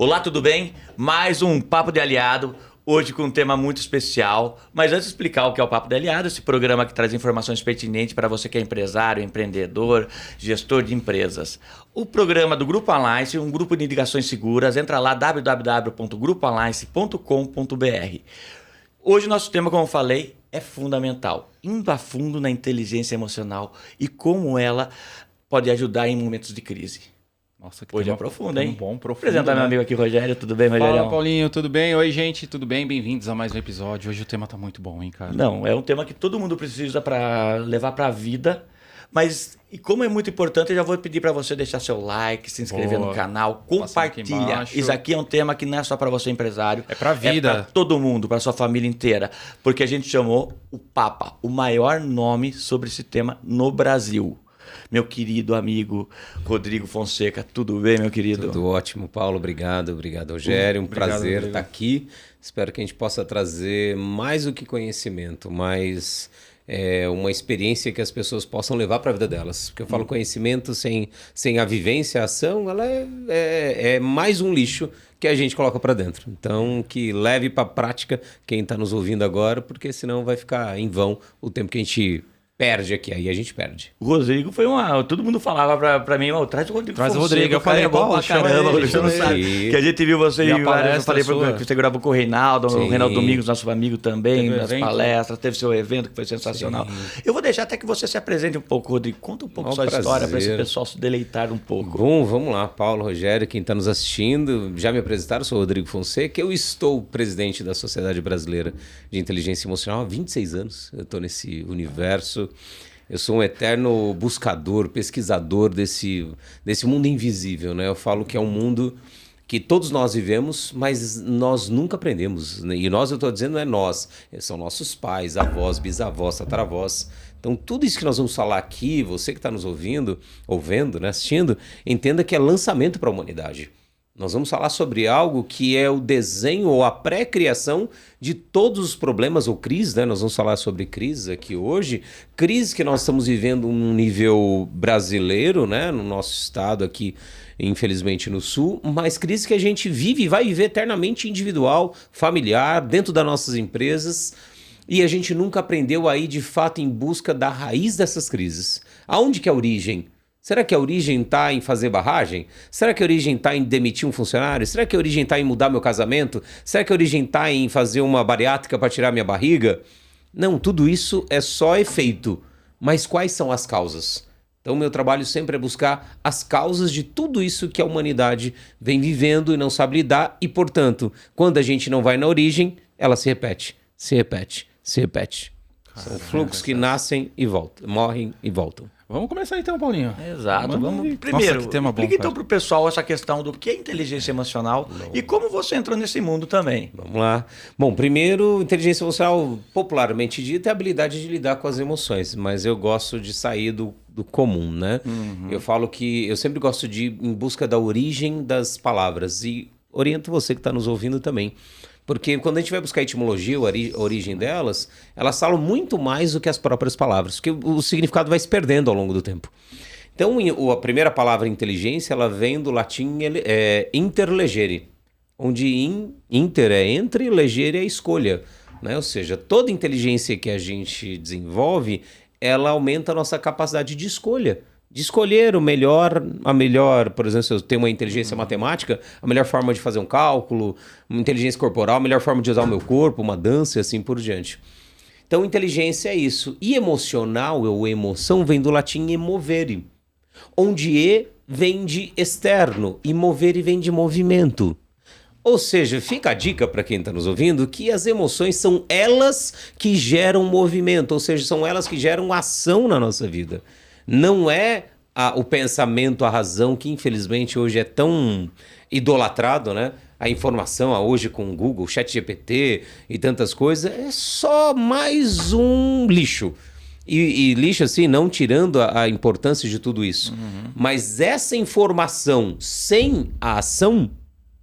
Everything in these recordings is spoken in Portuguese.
Olá, tudo bem? Mais um Papo de Aliado, hoje com um tema muito especial. Mas antes de explicar o que é o Papo de Aliado, esse programa que traz informações pertinentes para você que é empresário, empreendedor, gestor de empresas. O programa do Grupo Alliance, um grupo de ligações seguras, entra lá www.grupoalliance.com.br. Hoje nosso tema, como eu falei, é fundamental. Indo a fundo na inteligência emocional e como ela pode ajudar em momentos de crise. Nossa, que hoje tema é profundo, hein? Bom, profundo. Apresentar meu amigo aqui, Rogério. Tudo bem, Rogério? Fala, Paulinho. Tudo bem? Oi, gente. Tudo bem? Bem-vindos a mais um episódio. Hoje o tema tá muito bom, hein, cara? Não, é um tema que todo mundo precisa para levar para a vida. Mas, e como é muito importante, eu já vou pedir para você deixar seu like, se inscrever no canal, compartilha. Isso aqui é um tema que não é só para você, empresário. É para a vida. É para todo mundo, para sua família inteira. Porque a gente chamou o Papa, o maior nome sobre esse tema no Brasil. Meu querido amigo Rodrigo Fonseca, tudo bem, meu querido? Tudo ótimo, Paulo. Obrigado, Rogério. Prazer estar aqui. Espero que a gente possa trazer mais do que conhecimento, mais uma experiência que as pessoas possam levar para a vida delas. Porque eu falo conhecimento sem a vivência, a ação, ela é mais um lixo que a gente coloca para dentro. Então, que leve para a prática quem está nos ouvindo agora, porque senão vai ficar em vão o tempo que a gente perde aqui, aí a gente perde. O Rodrigo foi todo mundo falava pra mim, traz o Rodrigo. Traz o Rodrigo, eu falei, bom pra caramba, você não sabe. Que a gente viu você e eu falei que você gravou com o Reinaldo, o Reinaldo Domingos, nosso amigo também, nas palestras, teve seu evento que foi sensacional. Sim. Eu vou deixar até que você se apresente um pouco, Rodrigo. Conta um pouco sua história para esse pessoal se deleitar um pouco. Bom, vamos lá, Paulo, Rogério, quem está nos assistindo, já me apresentaram, sou o Rodrigo Fonseca, eu estou presidente da Sociedade Brasileira de Inteligência Emocional há 26 anos, eu estou nesse universo. Eu sou um eterno buscador, pesquisador desse mundo invisível, né? Eu falo que é um mundo que todos nós vivemos, mas nós nunca aprendemos. E nós, eu estou dizendo, não é nós. São nossos pais, avós, bisavós, tataravós. Então, tudo isso que nós vamos falar aqui, você que está nos ouvindo, né, assistindo, entenda que é lançamento para a humanidade. Nós vamos falar sobre algo que é o desenho ou a pré-criação de todos os problemas ou crises, né? Nós vamos falar sobre crises aqui hoje. Crise que nós estamos vivendo num nível brasileiro, né? No nosso estado aqui, infelizmente no sul, mas crise que a gente vive e vai viver eternamente individual, familiar, dentro das nossas empresas. E a gente nunca aprendeu a ir de fato em busca da raiz dessas crises. Aonde que é a origem? Será que a origem está em fazer barragem? Será que a origem está em demitir um funcionário? Será que a origem está em mudar meu casamento? Será que a origem está em fazer uma bariátrica para tirar minha barriga? Não, tudo isso é só efeito. Mas quais são as causas? Então, meu trabalho sempre é buscar as causas de tudo isso que a humanidade vem vivendo e não sabe lidar. E, portanto, quando a gente não vai na origem, ela se repete, se repete, se repete. São fluxos que nascem e voltam, morrem e voltam. Vamos começar então, Paulinho. Exato. Vamos primeiro, explica então para o pessoal essa questão do que é inteligência emocional e como você entrou nesse mundo também. Vamos lá. Bom, primeiro, inteligência emocional, popularmente dita, é a habilidade de lidar com as emoções, mas eu gosto de sair do comum, né? Uhum. Eu falo que eu sempre gosto de ir em busca da origem das palavras e oriento você que está nos ouvindo também. Porque quando a gente vai buscar a etimologia, a origem delas, elas falam muito mais do que as próprias palavras, porque o significado vai se perdendo ao longo do tempo. Então, a primeira palavra inteligência, ela vem do latim interlegere, onde inter é entre e legere é escolha, né? Ou seja, toda inteligência que a gente desenvolve, ela aumenta a nossa capacidade de escolha. De escolher a melhor, por exemplo, se eu tenho uma inteligência matemática, a melhor forma de fazer um cálculo, uma inteligência corporal, a melhor forma de usar o meu corpo, uma dança e assim por diante. Então, inteligência é isso. E emocional, ou emoção, vem do latim emovere, onde e vem de externo e movere vem de movimento. Ou seja, fica a dica para quem está nos ouvindo que as emoções são elas que geram movimento, ou seja, são elas que geram ação na nossa vida. Não é o pensamento, a razão, que infelizmente hoje é tão idolatrado, né? A informação hoje com o Google, ChatGPT e tantas coisas, é só mais um lixo. E lixo assim, não tirando a importância de tudo isso. Uhum. Mas essa informação sem a ação,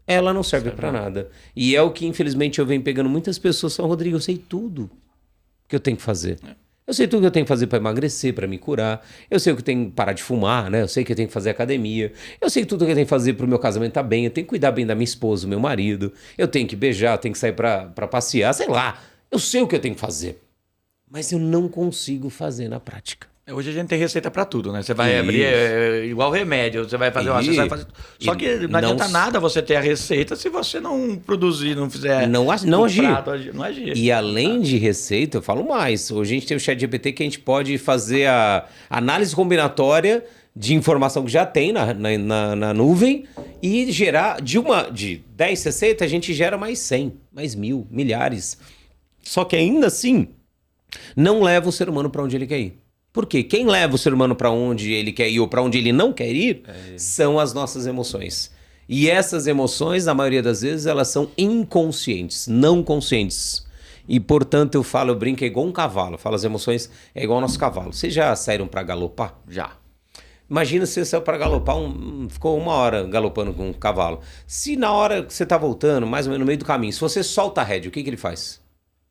ela não serve para nada. E é o que infelizmente eu venho pegando muitas pessoas, falam, Rodrigo, eu sei tudo que eu tenho que fazer. Eu sei tudo que eu tenho que fazer para emagrecer, para me curar. Eu sei o que eu tenho que parar de fumar, né? Eu sei que eu tenho que fazer academia. Eu sei tudo que eu tenho que fazer para o meu casamento estar bem. Eu tenho que cuidar bem da minha esposa, do meu marido. Eu tenho que beijar, eu tenho que sair para passear, sei lá. Eu sei o que eu tenho que fazer. Mas eu não consigo fazer na prática. Hoje a gente tem receita pra tudo, né? Você vai abrir igual remédio, você vai fazer você vai fazer. Só que não adianta nada você ter a receita se você não produzir, não fizer. Não agir. Não agir. E além de receita, eu falo mais. Hoje a gente tem o ChatGPT que a gente pode fazer a análise combinatória de informação que já tem na nuvem e gerar de 10 receitas, a gente gera mais 100, mais 1000, milhares. Só que ainda assim, não leva o ser humano para onde ele quer ir. Porque quem leva o ser humano para onde ele quer ir ou para onde ele não quer ir são as nossas emoções. E essas emoções, na maioria das vezes, elas são inconscientes, não conscientes. E, portanto, eu brinco, é igual um cavalo. Eu falo, as emoções é igual ao nosso cavalo. Vocês já saíram para galopar? Já. Imagina se você saiu para galopar, ficou 1 hora galopando com um cavalo. Se na hora que você está voltando, mais ou menos no meio do caminho, se você solta a rédea, o que ele faz?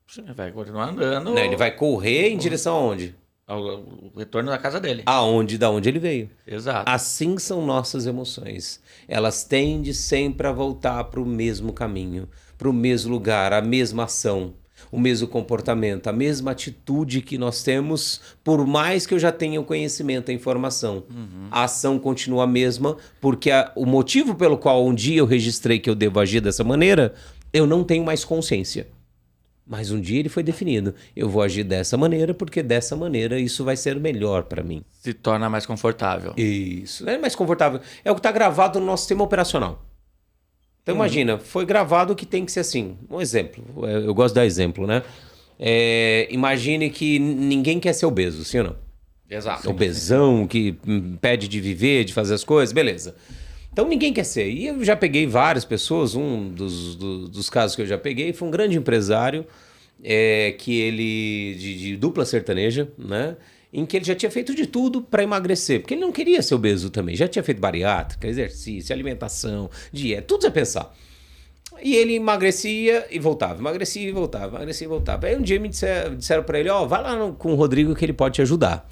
Você vai continuar andando. Não, ele vai correr em direção aonde? Ao retorno da casa dele. Da onde ele veio. Exato. Assim são nossas emoções. Elas tendem sempre a voltar para o mesmo caminho, para o mesmo lugar, a mesma ação, o mesmo comportamento, a mesma atitude que nós temos, por mais que eu já tenha o conhecimento, a informação. A ação continua a mesma, porque o motivo pelo qual um dia eu registrei que eu devo agir dessa maneira, eu não tenho mais consciência. Mas um dia ele foi definido. Eu vou agir dessa maneira, porque dessa maneira isso vai ser melhor para mim. Se torna mais confortável. Isso. É mais confortável. É o que está gravado no nosso sistema operacional. Então imagina, foi gravado que tem que ser assim. Um exemplo. Eu gosto de dar exemplo, né? Imagine que ninguém quer ser obeso, sim ou não? Exato. Obesão, que impede de viver, de fazer as coisas, beleza. Então ninguém quer ser. E eu já peguei várias pessoas, um dos casos que eu já peguei foi um grande empresário, que ele, de dupla sertaneja, né? Em que ele já tinha feito de tudo para emagrecer, porque ele não queria ser obeso também, já tinha feito bariátrica, exercício, alimentação, dieta, tudo você pensar. E ele emagrecia e voltava, emagrecia e voltava, emagrecia e voltava. Aí um dia me disseram para ele, vai lá com o Rodrigo que ele pode te ajudar.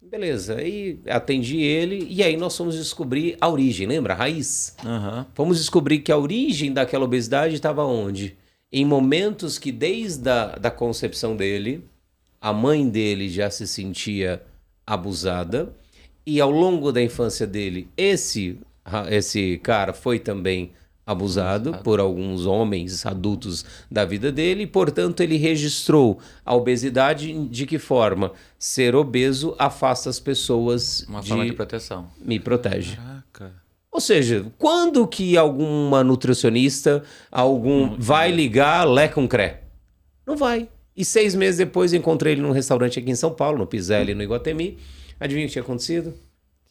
Beleza, aí atendi ele e aí nós fomos descobrir a origem, lembra? A raiz. Fomos descobrir que a origem daquela obesidade estava onde? Em momentos que desde da concepção dele, a mãe dele já se sentia abusada e ao longo da infância dele, esse cara foi também abusado por alguns homens adultos da vida dele e, portanto, ele registrou a obesidade de que forma? Ser obeso afasta as pessoas forma de proteção. Me protege. Caraca. Ou seja, quando que alguma nutricionista vai ligar Lé com Cré? Não vai. E 6 meses depois eu encontrei ele num restaurante aqui em São Paulo, no Piselli, no Iguatemi. Adivinha o que tinha acontecido?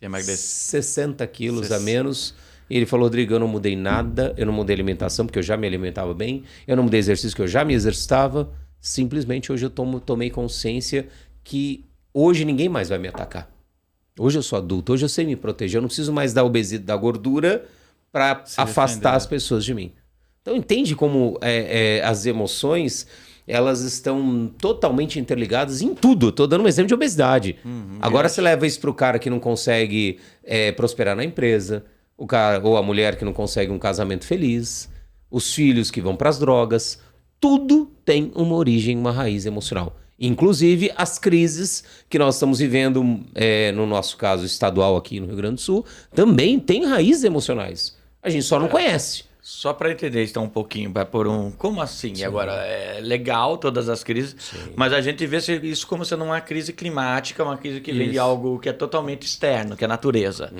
60 quilos a menos. E ele falou, Rodrigo, eu não mudei nada, eu não mudei alimentação, porque eu já me alimentava bem, eu não mudei exercício, porque eu já me exercitava. Simplesmente hoje eu tomei consciência que hoje ninguém mais vai me atacar. Hoje eu sou adulto, hoje eu sei me proteger, eu não preciso mais da obesidade, da gordura para afastar as pessoas de mim. Então entende como as emoções, elas estão totalmente interligadas em tudo. Estou dando um exemplo de obesidade. Agora você leva isso para o cara que não consegue prosperar na empresa, o cara ou a mulher que não consegue um casamento feliz, os filhos que vão para as drogas, tudo tem uma origem, uma raiz emocional. Inclusive as crises que nós estamos vivendo, no nosso caso estadual aqui no Rio Grande do Sul, também tem raízes emocionais. A gente só não conhece. Só para entender isso um pouquinho, vai por como assim? Sim. Agora, é legal todas as crises, mas a gente vê isso como sendo uma crise climática, uma crise que vem de algo que é totalmente externo, que é a natureza.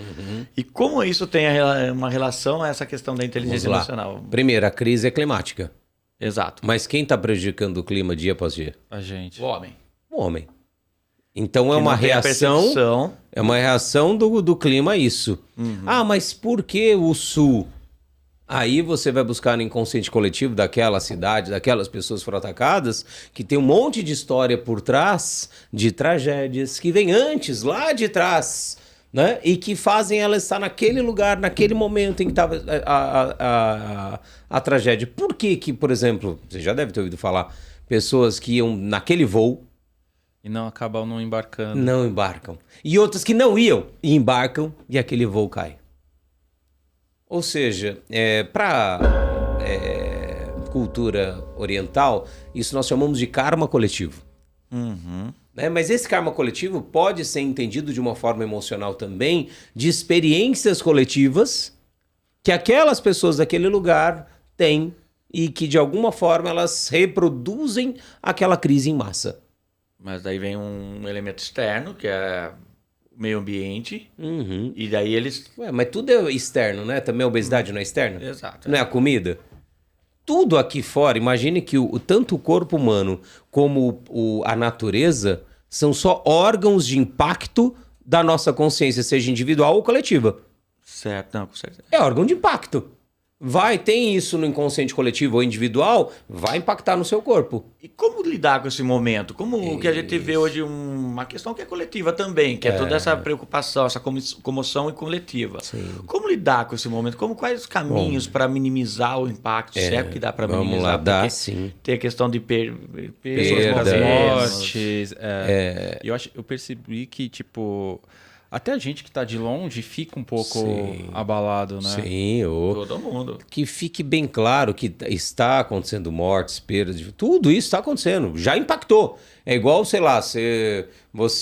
E como isso tem uma relação a essa questão da inteligência emocional? Primeiro, a crise é climática. Exato. Mas quem está prejudicando o clima dia após dia? A gente. O homem. O homem. Então é uma reação. É uma reação do clima a isso. Mas por que o sul? Aí você vai buscar no inconsciente coletivo daquela cidade, daquelas pessoas que foram atacadas, que tem um monte de história por trás, de tragédias, que vem antes, lá de trás, né? E que fazem ela estar naquele lugar, naquele momento em que estava a tragédia. Por que, por exemplo, você já deve ter ouvido falar, pessoas que iam naquele voo, E não acabam não embarcando. Não embarcam. E outras que não iam e embarcam e aquele voo cai. Ou seja, para cultura oriental, isso nós chamamos de karma coletivo. Mas esse karma coletivo pode ser entendido de uma forma emocional também, de experiências coletivas que aquelas pessoas daquele lugar têm e que de alguma forma elas reproduzem aquela crise em massa. Mas daí vem um elemento externo, que é o meio ambiente, e daí eles... Mas tudo é externo, né? Também a obesidade não é externa? Exato. Não é a comida? Tudo aqui fora, imagine que tanto o corpo humano como a natureza são só órgãos de impacto da nossa consciência, seja individual ou coletiva. Certo, não, com certeza. É órgão de impacto. Tem isso no inconsciente coletivo ou individual, vai impactar no seu corpo. E como lidar com esse momento? Como o que a gente vê hoje, uma questão que é coletiva também, que é toda essa preocupação, essa comoção coletiva. Sim. Como lidar com esse momento? Quais os caminhos para minimizar o impacto? Se é que dá para minimizar? Vamos lá, dá sim. Tem a questão de pessoas Perdas, morrendo. mortes. Eu percebi que, tipo... Até a gente que tá de longe fica um pouco abalado, né? Sim, Todo mundo. Que fique bem claro que está acontecendo mortes, perdas, tudo isso está acontecendo, já impactou. É igual, sei lá,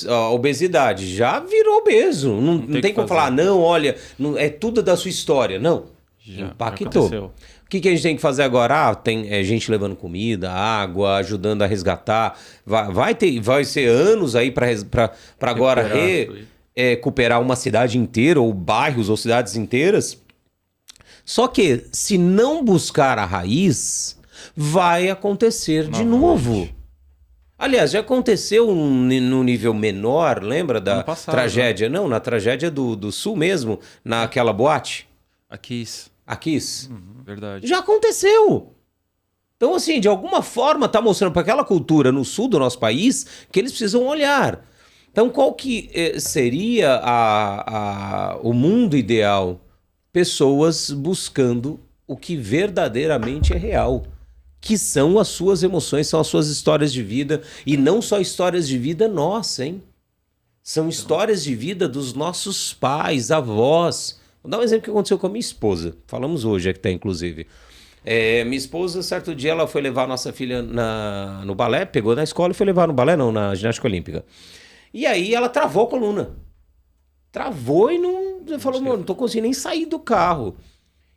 a obesidade, já virou obeso. Não tem como falar, não, olha, é tudo da sua história. Não, impactou. Já o que a gente tem que fazer agora? Tem gente levando comida, água, ajudando a resgatar. Vai ser anos aí para agora recuperar uma cidade inteira, ou bairros, ou cidades inteiras. Só que, se não buscar a raiz, vai acontecer de novo. Aliás, já aconteceu no nível menor, lembra da tragédia? Não, na tragédia do Sul mesmo, naquela boate. Aquis. Verdade. Já aconteceu. Então, assim, de alguma forma está mostrando para aquela cultura no sul do nosso país que eles precisam olhar. Então, qual que seria o mundo ideal? Pessoas buscando o que verdadeiramente é real, que são as suas emoções, são as suas histórias de vida, e não só histórias de vida nossa, hein? São histórias de vida dos nossos pais, avós. Vou dar um exemplo que aconteceu com a minha esposa. Falamos hoje, que tá, inclusive. Minha esposa, certo dia, ela foi levar a nossa filha no balé, pegou na escola e foi levar no balé, não, na ginástica olímpica. E aí ela travou a coluna. Travou e não... falou, amor, não tô conseguindo nem sair do carro.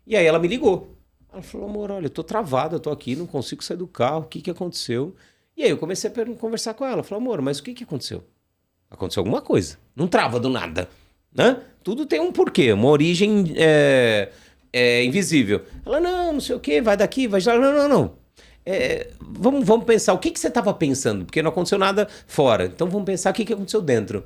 E aí ela me ligou. Ela falou, amor, olha, eu tô travada, eu tô aqui, não consigo sair do carro, o que aconteceu? E aí eu comecei a conversar com ela. Falei, amor, mas o que aconteceu? Aconteceu alguma coisa. Não trava do nada, né? Tudo tem um porquê, uma origem invisível. Ela, não sei o quê, vai daqui, vai lá. Não. Vamos pensar, o que você estava pensando? Porque não aconteceu nada fora. Então vamos pensar o que aconteceu dentro. O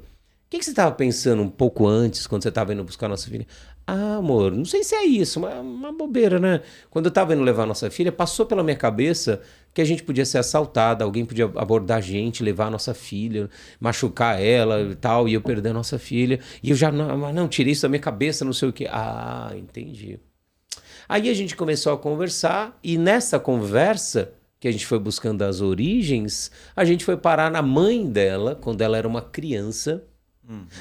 que você estava pensando um pouco antes, quando você estava indo buscar a nossa filha? Ah, amor, não sei se é isso, mas uma bobeira, né? Quando eu estava indo levar a nossa filha, passou pela minha cabeça que a gente podia ser assaltada, alguém podia abordar a gente, levar a nossa filha, machucar ela e tal, e eu perder a nossa filha. E eu já, não, tirei isso da minha cabeça, não sei o quê. Ah, entendi. Aí a gente começou a conversar, e nessa conversa, que a gente foi buscando as origens, a gente foi parar na mãe dela, quando ela era uma criança,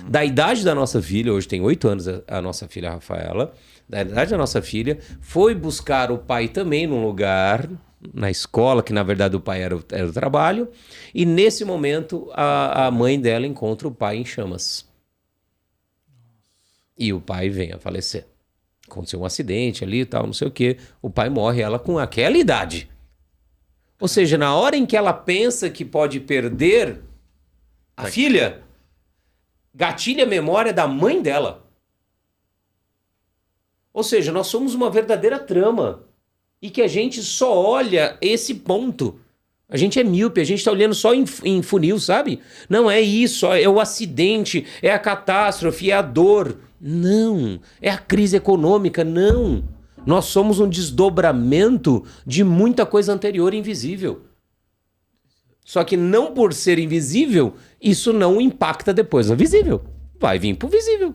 da idade da nossa filha, hoje tem 8 anos a nossa filha Rafaela, da idade da nossa filha, foi buscar o pai também num lugar, na escola, que na verdade o pai era o trabalho, e nesse momento a mãe dela encontra o pai em chamas. E o pai vem a falecer. Aconteceu um acidente ali e tal, não sei o quê. O pai morre, ela com aquela idade. Ou seja, na hora em que ela pensa que pode perder a filha, gatilha a memória da mãe dela. Ou seja, nós somos uma verdadeira trama. E que a gente só olha esse ponto. A gente é míope, a gente está olhando só em funil, sabe? Não é isso, é o acidente, é a catástrofe, é a dor. Não, é a crise econômica, não. Nós somos um desdobramento de muita coisa anterior invisível. Só que não por ser invisível, isso não impacta depois no visível. Vai vir pro visível.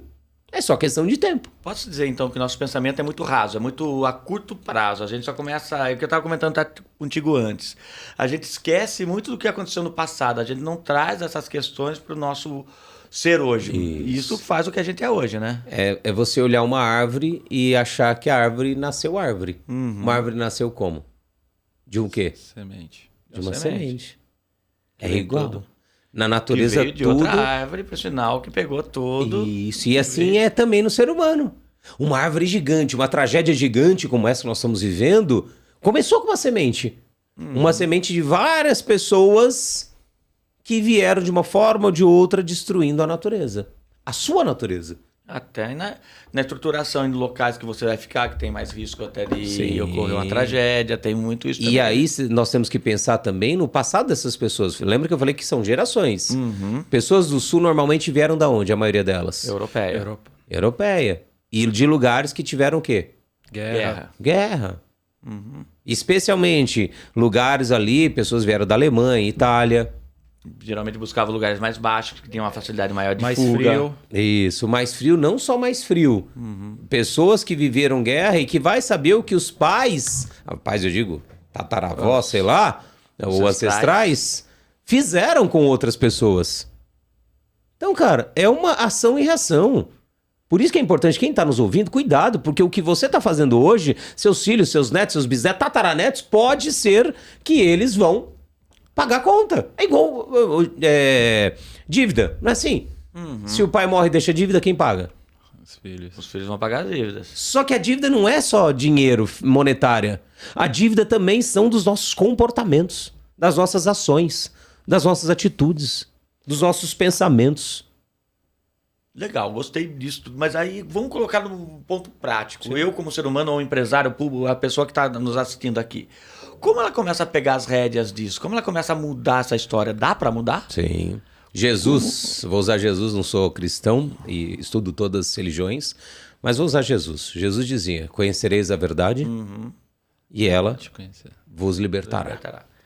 É só questão de tempo. Posso dizer, então, que nosso pensamento é muito raso, é muito a curto prazo. A gente só começa... É o que eu estava comentando contigo antes. A gente esquece muito do que aconteceu no passado. A gente não traz essas questões para o nosso ser hoje. E isso faz o que a gente é hoje, né? É você olhar uma árvore e achar que a árvore nasceu árvore. Uma árvore nasceu como? De um quê? Semente. De uma semente. É veio igual. tudo. Na natureza, veio de tudo... outra árvore, por sinal, que pegou tudo. Isso, e assim é também no ser humano. Uma árvore gigante, uma tragédia gigante como essa que nós estamos vivendo, começou com uma semente. Uma semente de várias pessoas que vieram de uma forma ou de outra destruindo a natureza. A sua natureza. Até na estruturação em locais que você vai ficar, que tem mais risco até de Sim. ocorrer uma tragédia, tem muito isso também. E aí nós temos que pensar também no passado dessas pessoas. Lembra que eu falei que são gerações. Pessoas do sul normalmente vieram da onde, a maioria delas? Europeia. Europa. Europeia. E de lugares que tiveram o quê? Guerra. Guerra. Especialmente lugares ali, pessoas vieram da Alemanha, Itália. Geralmente buscava lugares mais baixos, que tinham uma facilidade maior de Mais fuga. frio. Isso, mais frio, não só mais frio. Pessoas que viveram guerra e que vai saber o que os pais, eu digo, tataravós, sei lá, ou ancestrais, fizeram com outras pessoas. Então, cara, é uma ação e reação. Por isso que é importante, quem está nos ouvindo, cuidado, porque o que você está fazendo hoje, seus filhos, seus netos, seus bisnetos, tataranetos, pode ser que eles vão pagar a conta. É igual dívida, não é assim? Se o pai morre e deixa dívida, quem paga? Os filhos. Os filhos vão pagar as dívidas. Só que a dívida não é só dinheiro monetária. A dívida também são dos nossos comportamentos, das nossas ações, das nossas atitudes, dos nossos pensamentos. Legal, gostei disso tudo. Mas aí vamos colocar num ponto prático. Sim. Eu, como ser humano, ou um empresário público, a pessoa que está nos assistindo aqui, como ela começa a pegar as rédeas disso? Como ela começa a mudar essa história? Dá para mudar? Sim. Jesus, vou usar Jesus, não sou cristão e estudo todas as religiões, mas vou usar Jesus. Jesus dizia, conhecereis a verdade e ela vos libertará.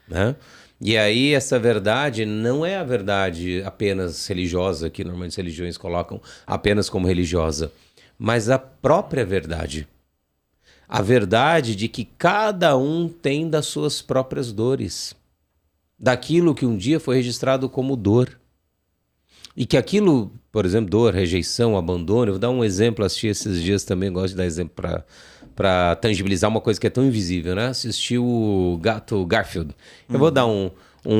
Né? E aí essa verdade não é a verdade apenas religiosa, que normalmente as religiões colocam apenas como religiosa, mas a própria verdade. A verdade de que cada um tem das suas próprias dores, daquilo que um dia foi registrado como dor. E que aquilo, por exemplo, dor, rejeição, abandono, eu vou dar um exemplo, assisti esses dias também, gosto de dar exemplo para tangibilizar uma coisa que é tão invisível, né? Assisti o Gato Garfield. Eu vou dar um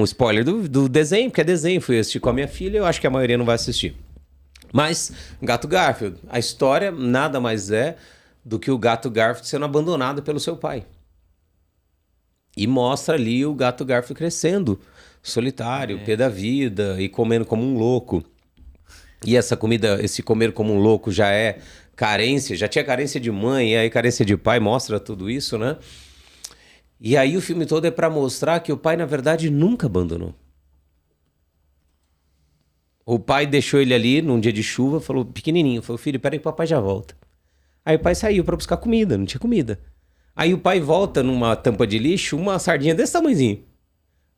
spoiler do desenho, porque é desenho, fui assistir com a minha filha, eu acho que a maioria não vai assistir. Mas, Gato Garfield, a história nada mais é do que o Gato Garfield sendo abandonado pelo seu pai. E mostra ali o Gato Garfield crescendo, solitário, pé da vida e comendo como um louco. E essa comida, esse comer como um louco já é carência, já tinha carência de mãe, e aí carência de pai, mostra tudo isso, né? E aí o filme todo é para mostrar que o pai, na verdade, nunca abandonou. O pai deixou ele ali num dia de chuva, falou, pequenininho, falou, filho, peraí que o papai já volta. Aí o pai saiu para buscar comida, não tinha comida. Aí o pai volta numa tampa de lixo, uma sardinha desse tamanhozinho.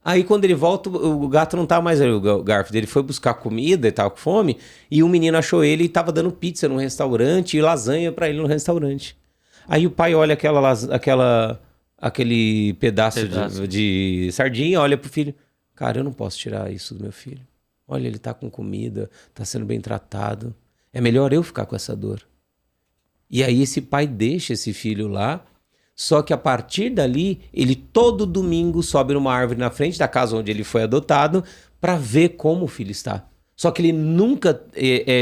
Aí quando ele volta, o gato não tava mais ali, o Garfield. Ele foi buscar comida, ele tava com fome, e um menino achou ele e tava dando pizza num restaurante e lasanha pra ele no restaurante. Aí o pai olha aquele pedaço de sardinha, olha pro filho. Cara, eu não posso tirar isso do meu filho. Olha, ele tá com comida, tá sendo bem tratado. É melhor eu ficar com essa dor. E aí esse pai deixa esse filho lá. Só que a partir dali, ele todo domingo sobe numa árvore na frente da casa onde ele foi adotado para ver como o filho está. Só que ele nunca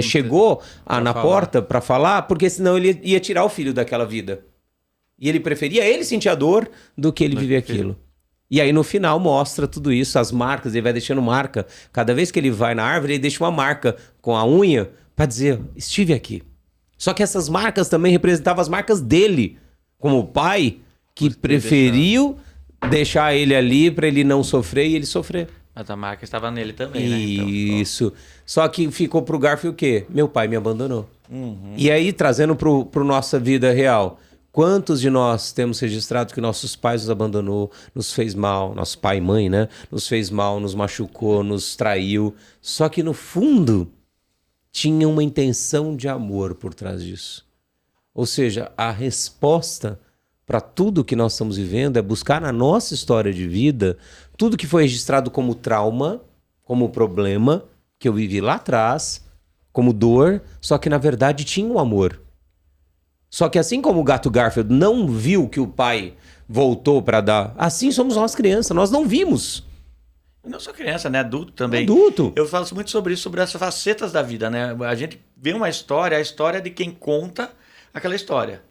chegou na porta para falar, porque senão ele ia tirar o filho daquela vida. E ele preferia ele sentir a dor do que ele viver aquilo. E aí no final mostra tudo isso, as marcas, ele vai deixando marca. Cada vez que ele vai na árvore, ele deixa uma marca com a unha para dizer, estive aqui. Só que essas marcas também representavam as marcas dele. Como o pai que preferiu deixar ele ali para ele não sofrer e ele sofrer. Mas a marca estava nele também, né? Isso. Então, só que ficou pro Garfield o quê? Meu pai me abandonou. E aí, trazendo pro nossa vida real, quantos de nós temos registrado que nossos pais nos abandonou, nos fez mal, nosso pai e mãe, né? Nos fez mal, nos machucou, nos traiu. Só que no fundo, tinha uma intenção de amor por trás disso. Ou seja, a resposta para tudo que nós estamos vivendo é buscar na nossa história de vida tudo que foi registrado como trauma, como problema que eu vivi lá atrás, como dor, só que na verdade tinha um amor. Só que assim como o gato Garfield não viu que o pai voltou para dar, assim somos nós crianças, nós não vimos. Não só criança, né? Adulto também. Adulto. Eu falo muito sobre isso, sobre essas facetas da vida, né? A gente vê uma história, a história de quem conta aquela história.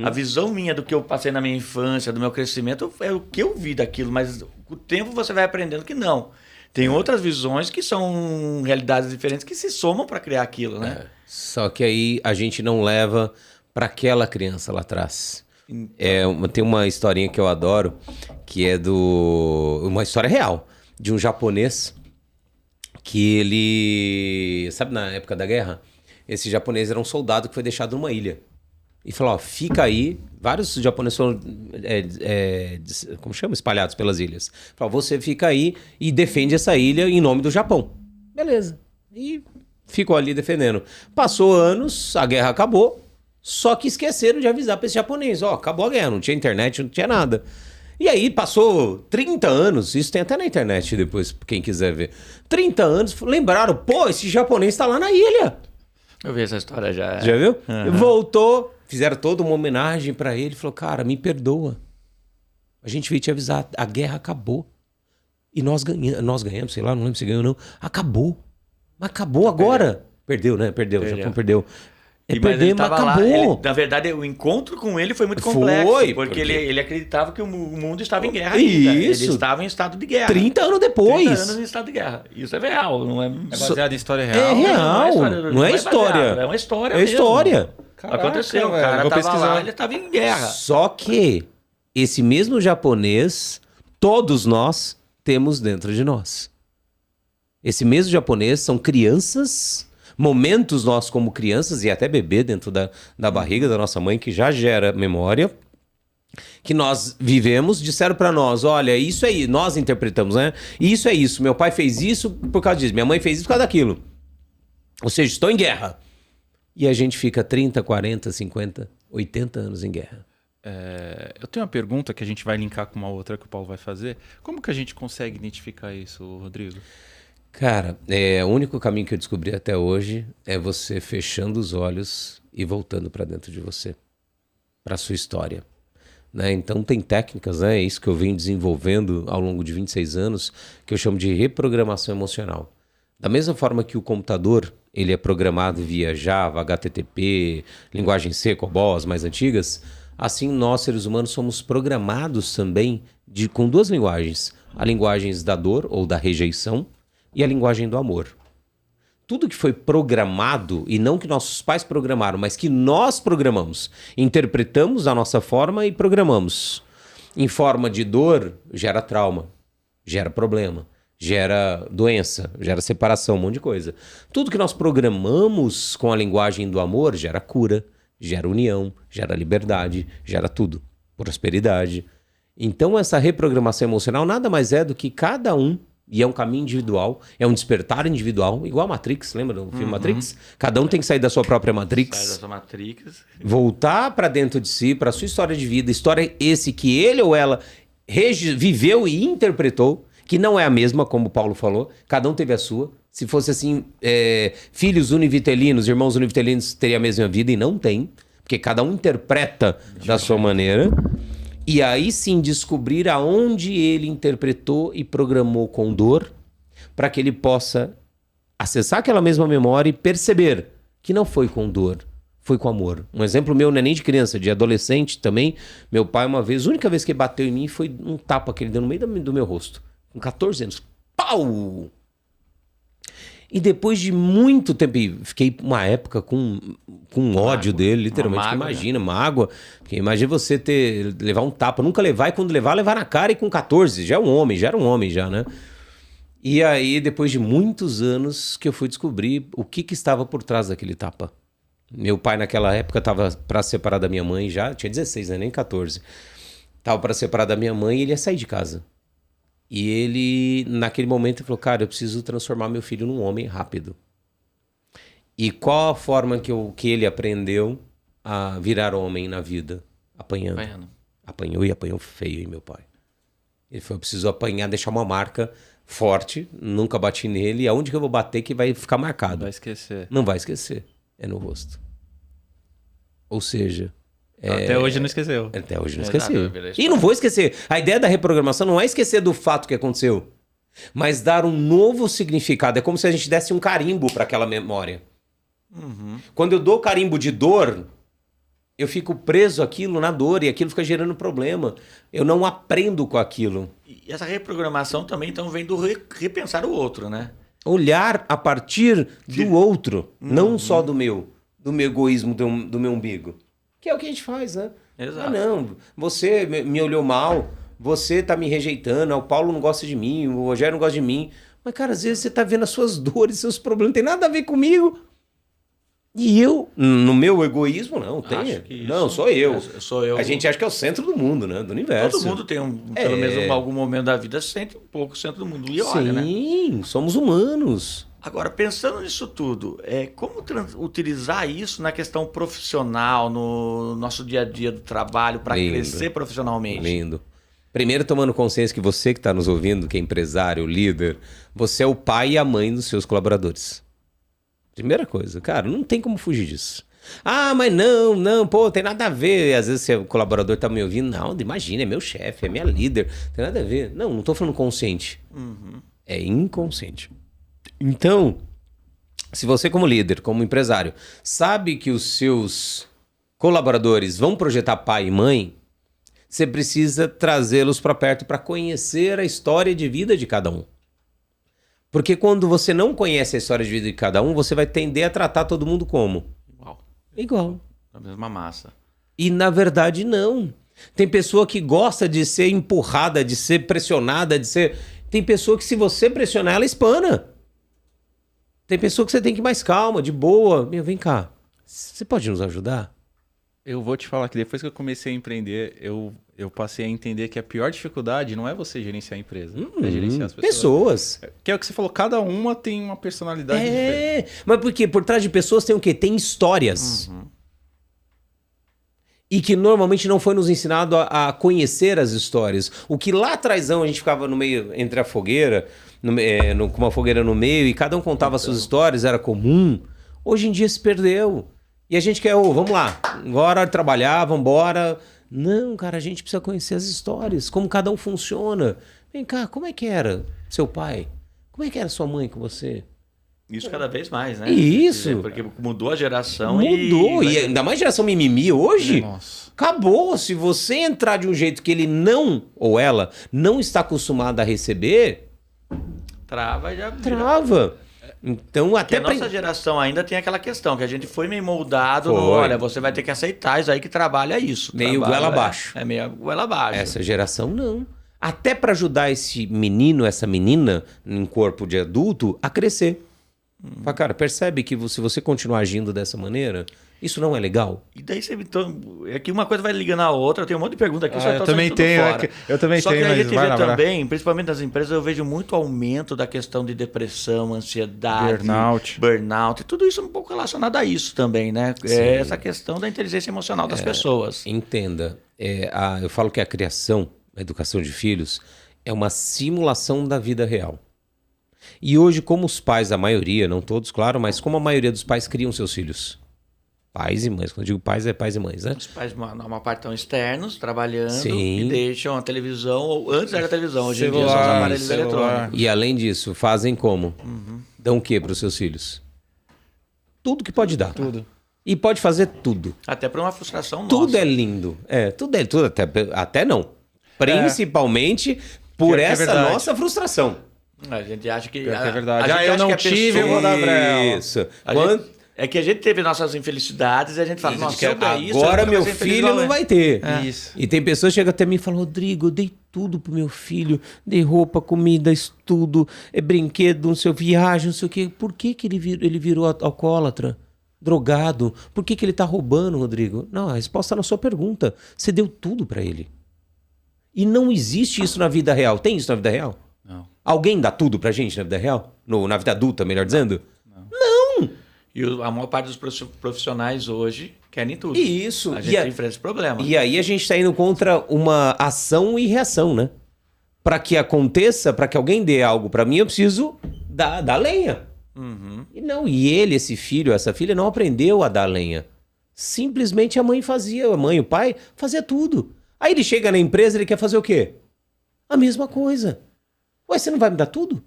A visão minha do que eu passei na minha infância, do meu crescimento, é o que eu vi daquilo, mas com o tempo você vai aprendendo que não. Tem outras visões que são realidades diferentes que se somam para criar aquilo, né? Só que aí a gente não leva para aquela criança lá atrás. Tem uma historinha que eu adoro, que é uma história real, de um japonês que ele... Sabe, na época da guerra, esse japonês era um soldado que foi deixado numa ilha. E falou, ó, fica aí. Vários japoneses foram, como chama? Espalhados pelas ilhas. Falou, você fica aí e defende essa ilha em nome do Japão. Beleza. E ficou ali defendendo. Passou anos, a guerra acabou, só que esqueceram de avisar para esse japonês. Ó, acabou a guerra, não tinha internet, não tinha nada. E aí passou 30 anos, isso tem até na internet depois, quem quiser ver. 30 anos, lembraram, pô, esse japonês tá lá na ilha. Eu vi essa história já. Já viu? Voltou, fizeram toda uma homenagem pra ele. Falou, cara, me perdoa. A gente veio te avisar, a guerra acabou. E nós ganhamos, sei lá, não lembro se ganhou ou não. Acabou. Mas acabou agora. Perdeu, né? Perdeu. O Japão perdeu. Mas ele tava lá, na verdade, o encontro com ele foi muito complexo. Porque ele acreditava que o mundo estava em guerra ainda. Isso. Ele estava em estado de guerra. 30 anos depois. 30 anos em estado de guerra. Isso é real, não é... É baseado em história real? É real. Não é história. É uma história É mesmo. história. Caraca, Aconteceu, o velho, cara vou tava pesquisar. lá, ele estava em guerra. Só que esse mesmo japonês, todos nós temos dentro de nós. Esse mesmo japonês são crianças, momentos nós como crianças e até bebê dentro da barriga da nossa mãe, que já gera memória, que nós vivemos, disseram pra nós, olha, isso aí, nós interpretamos, né? Isso é isso, meu pai fez isso por causa disso, minha mãe fez isso por causa daquilo. Ou seja, estou em guerra. E a gente fica 30, 40, 50, 80 anos em guerra. Eu tenho uma pergunta que a gente vai linkar com uma outra que o Paulo vai fazer. Como que a gente consegue identificar isso, Rodrigo? Cara, o único caminho que eu descobri até hoje é você fechando os olhos e voltando para dentro de você, para sua história. Né? Então tem técnicas, né? Isso que eu venho desenvolvendo ao longo de 26 anos, que eu chamo de reprogramação emocional. Da mesma forma que o computador ele é programado via Java, HTTP, linguagem C, COBOL, as mais antigas, assim nós, seres humanos, somos programados também com duas linguagens. A linguagem da dor ou da rejeição e a linguagem do amor. Tudo que foi programado, e não que nossos pais programaram, mas que nós programamos, interpretamos a nossa forma e programamos. Em forma de dor, gera trauma, gera problema, gera doença, gera separação, um monte de coisa. Tudo que nós programamos com a linguagem do amor gera cura, gera união, gera liberdade, gera tudo, prosperidade. Então essa reprogramação emocional nada mais é do que cada um, e é um caminho individual, é um despertar individual, igual a Matrix, lembra do filme Matrix? Cada um tem que sair da sua própria Matrix. Sai da sua Matrix. Voltar para dentro de si, para sua história de vida, história esse que ele ou ela viveu e interpretou, que não é a mesma, como o Paulo falou, cada um teve a sua. Se fosse assim, filhos univitelinos, irmãos univitelinos, teria a mesma vida e não tem, porque cada um interpreta da sua maneira. E aí sim descobrir aonde ele interpretou e programou com dor, para que ele possa acessar aquela mesma memória e perceber que não foi com dor, foi com amor. Um exemplo meu não é nem de criança, de adolescente também. Meu pai uma vez, a única vez que ele bateu em mim foi um tapa que ele deu no meio do meu rosto. Com 14 anos. Pau! E depois de muito tempo, fiquei uma época com ódio dele, literalmente. Mágoa, Imagina, mágoa. Porque imagina você levar um tapa, nunca levar, e quando levar na cara, e com 14, já é um homem, já era um homem já, né? E aí, depois de muitos anos, que eu fui descobrir o que estava por trás daquele tapa. Meu pai naquela época estava para separar da minha mãe já, tinha 16, né? Nem 14. Estava para separar da minha mãe e ele ia sair de casa. E ele, naquele momento, falou, cara, eu preciso transformar meu filho num homem rápido. E qual a forma que ele aprendeu a virar homem na vida? Apanhando. Apanhou e apanhou feio, hein, meu pai? Ele falou, eu preciso apanhar, deixar uma marca forte, nunca bati nele, e aonde que eu vou bater que vai ficar marcado? Vai esquecer. Não vai esquecer, é no rosto. Ou seja... Até hoje não esqueceu. Até hoje não esqueceu. E não vou esquecer. A ideia da reprogramação não é esquecer do fato que aconteceu, mas dar um novo significado. É como se a gente desse um carimbo para aquela memória. Quando eu dou carimbo de dor, eu fico preso àquilo na dor e aquilo fica gerando problema. Eu não aprendo com aquilo. E essa reprogramação também então vem do repensar o outro, né? Olhar a partir do outro, não só do meu egoísmo, do meu umbigo. Que é o que a gente faz, né? Exato. Ah, não, você me olhou mal, você tá me rejeitando, o Paulo não gosta de mim, o Rogério não gosta de mim. Mas, cara, às vezes você tá vendo as suas dores, seus problemas, não tem nada a ver comigo. E eu, no meu egoísmo, não, tem. Não, sou eu. Sou eu. A gente acha que é o centro do mundo, né? Do universo. Todo mundo tem, pelo menos, algum momento da vida, sente um pouco o centro do mundo. E olha, né? Sim, somos humanos. Agora, pensando nisso tudo, como utilizar isso na questão profissional, no nosso dia a dia do trabalho, para crescer profissionalmente? Lindo. Primeiro, tomando consciência que você que está nos ouvindo, que é empresário, líder, você é o pai e a mãe dos seus colaboradores. Primeira coisa, cara, não tem como fugir disso. Ah, mas não, pô, tem nada a ver. Às vezes o colaborador tá me ouvindo, não, imagina, é meu chefe, é minha líder, tem nada a ver. Não tô falando consciente. É inconsciente. Então, se você como líder, como empresário, sabe que os seus colaboradores vão projetar pai e mãe, você precisa trazê-los para perto para conhecer a história de vida de cada um. Porque quando você não conhece a história de vida de cada um, você vai tender a tratar todo mundo como? Igual. Da mesma massa. E na verdade não. Tem pessoa que gosta de ser empurrada, de ser pressionada, Tem pessoa que se você pressionar, ela espana. Tem pessoa que você tem que ir mais calma, de boa. Meu, vem cá. Você pode nos ajudar? Eu vou te falar que depois que eu comecei a empreender, eu passei a entender que a pior dificuldade não é você gerenciar a empresa, é gerenciar as pessoas. Que é o que você falou, cada uma tem uma personalidade diferente. Mas por quê? Por trás de pessoas tem o quê? Tem histórias. E que normalmente não foi nos ensinado a conhecer as histórias. O que lá atrás a gente ficava no meio, entre a fogueira, com uma fogueira no meio, e cada um contava suas histórias, era comum. Hoje em dia se perdeu. E a gente quer, vamos lá, agora trabalhar, vamos embora. Não, cara, a gente precisa conhecer as histórias, como cada um funciona. Vem cá, como é que era seu pai? Como é que era sua mãe com você? Isso cada vez mais, né? Isso. Porque mudou a geração. E ainda mais geração mimimi hoje. Nossa. Acabou. Se você entrar de um jeito que ele não, ou ela, não está acostumada a receber... Trava e já vira. Trava. Então, até a nossa geração ainda tem aquela questão, que a gente foi meio moldado olha, você vai ter que aceitar isso aí que trabalha isso. Meio goela abaixo. É meio goela abaixo. Essa geração não. Até para ajudar esse menino, essa menina, em corpo de adulto, a crescer. Fala, cara, percebe que se você continuar agindo dessa maneira, isso não é legal? E daí você... Então, é que uma coisa vai ligando a outra, eu tenho um monte de pergunta aqui, eu também tenho, eu também Só tenho, que a gente vê também, também, principalmente nas empresas, eu vejo muito aumento da questão de depressão, ansiedade, burnout, e tudo isso é um pouco relacionado a isso também, né? Sim. É essa questão da inteligência emocional das pessoas. Entenda, eu falo que a criação, a educação de filhos, é uma simulação da vida real. E hoje, como os pais, a maioria, não todos, claro, mas como a maioria dos pais criam seus filhos? Pais e mães. Quando eu digo pais, é pais e mães, né? Os pais, uma parte estão externos, trabalhando, Sim. e deixam a televisão, ou antes era a televisão, hoje em dia são os aparelhos eletrônicos. E além disso, fazem como? Dão o quê para os seus filhos? Tudo que pode dar. Tudo. E pode fazer tudo. Até para uma frustração Tudo nossa. é lindo. Tudo, até não. Principalmente por essa nossa frustração. A gente acha que... é verdade. Eu não tive, eu vou dar brela. Isso. É que a gente teve nossas infelicidades e a gente fala, nossa, agora meu filho não vai ter. Isso. E tem pessoas que chegam até mim e falam, Rodrigo, eu dei tudo pro meu filho. Dei roupa, comida, estudo, brinquedo, não sei, viagem, não sei o quê. Por que ele virou alcoólatra? Drogado? Por que ele tá roubando, Rodrigo? Não, a resposta tá na sua pergunta. Você deu tudo pra ele. E não existe isso na vida real. Tem isso na vida real? Não. Alguém dá tudo pra gente na vida real? Na vida adulta, melhor dizendo? Não! E a maior parte dos profissionais hoje querem tudo. Isso. A gente enfrenta esse problema. E aí a gente está indo contra uma ação e reação, né? Para que aconteça, para que alguém dê algo para mim, eu preciso dar lenha. E ele, esse filho, essa filha, não aprendeu a dar lenha. Simplesmente a mãe, o pai, fazia tudo. Aí ele chega na empresa, ele quer fazer o quê? A mesma coisa. Ué, você não vai me dar tudo?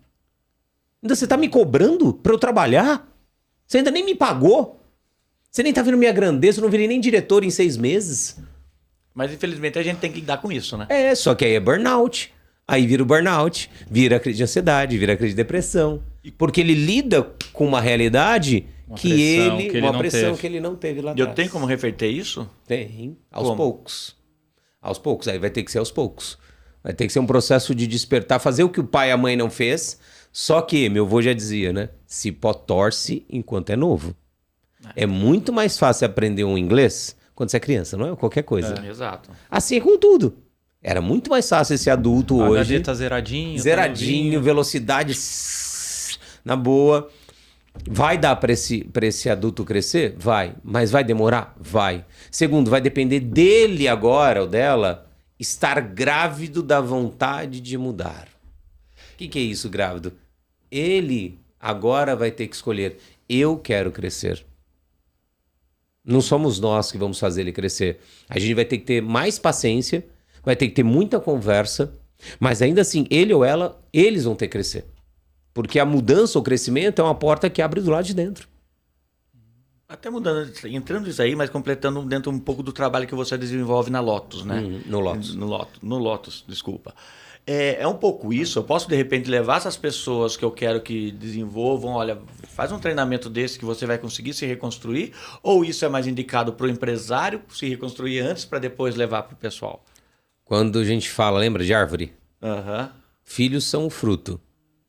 Ainda você tá me cobrando para eu trabalhar? Você ainda nem me pagou? Você nem tá vendo minha grandeza, eu não virei nem diretor em 6 meses. Mas infelizmente a gente tem que lidar com isso, né? Só que aí é burnout. Aí vira o burnout, vira crise de ansiedade, vira crise de depressão. Porque ele lida com uma realidade uma pressão que ele não teve lá atrás. Eu tenho como reverter isso? Tem, aos poucos. Aos poucos, aí vai ter que ser aos poucos. Vai ter que ser um processo de despertar, fazer o que o pai e a mãe não fez. Só que, meu avô já dizia, né? Cipó torce enquanto é novo. É muito mais fácil aprender um inglês quando você é criança, não é? Qualquer coisa. Exato. Assim é com tudo. Era muito mais fácil esse adulto hoje. HD tá zeradinho. Zeradinho, velocidade na boa. Vai dar para esse adulto crescer? Vai. Mas vai demorar? Vai. Segundo, vai depender dele agora, ou dela, estar grávido da vontade de mudar. O que é isso, grávido? Ele agora vai ter que escolher. Eu quero crescer. Não somos nós que vamos fazer ele crescer. A gente vai ter que ter mais paciência, vai ter que ter muita conversa, mas ainda assim, ele ou ela, eles vão ter que crescer. Porque a mudança, o crescimento é uma porta que abre do lado de dentro. Até mudando, entrando isso aí, mas completando dentro um pouco do trabalho que você desenvolve na Lotus, né? No Lotus. No Lotus, desculpa. É um pouco isso. Eu posso, de repente, levar essas pessoas que eu quero que desenvolvam, olha, faz um treinamento desse que você vai conseguir se reconstruir, ou isso é mais indicado para o empresário se reconstruir antes para depois levar para o pessoal? Quando a gente fala, lembra de árvore? Filhos são o fruto.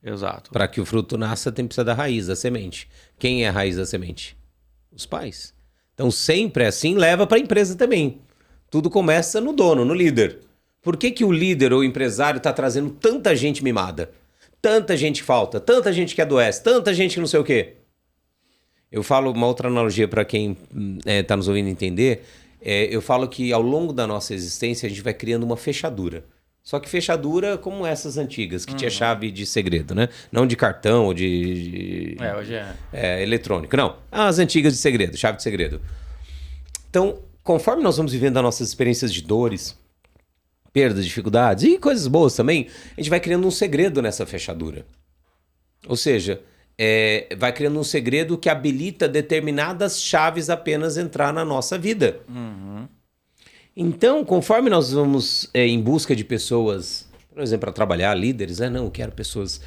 Exato. Para que o fruto nasça, precisa da raiz, da semente. Quem é a raiz da semente? Os pais. Então, sempre assim, leva para a empresa também. Tudo começa no dono, no líder. Por que o líder ou o empresário está trazendo tanta gente mimada? Tanta gente que falta, tanta gente que adoece, tanta gente que não sei o quê. Eu falo uma outra analogia para quem está nos ouvindo entender. Eu falo que ao longo da nossa existência a gente vai criando uma fechadura. Só que fechadura como essas antigas, que tinha chave de segredo, né? Não de cartão ou de... hoje eletrônico. Não, as antigas de segredo, chave de segredo. Então, conforme nós vamos vivendo as nossas experiências de dores, perdas, dificuldades e coisas boas também, a gente vai criando um segredo nessa fechadura. Ou seja, vai criando um segredo que habilita determinadas chaves apenas entrar na nossa vida. Então, conforme nós vamos em busca de pessoas, por exemplo, para trabalhar, líderes, não, eu quero pessoas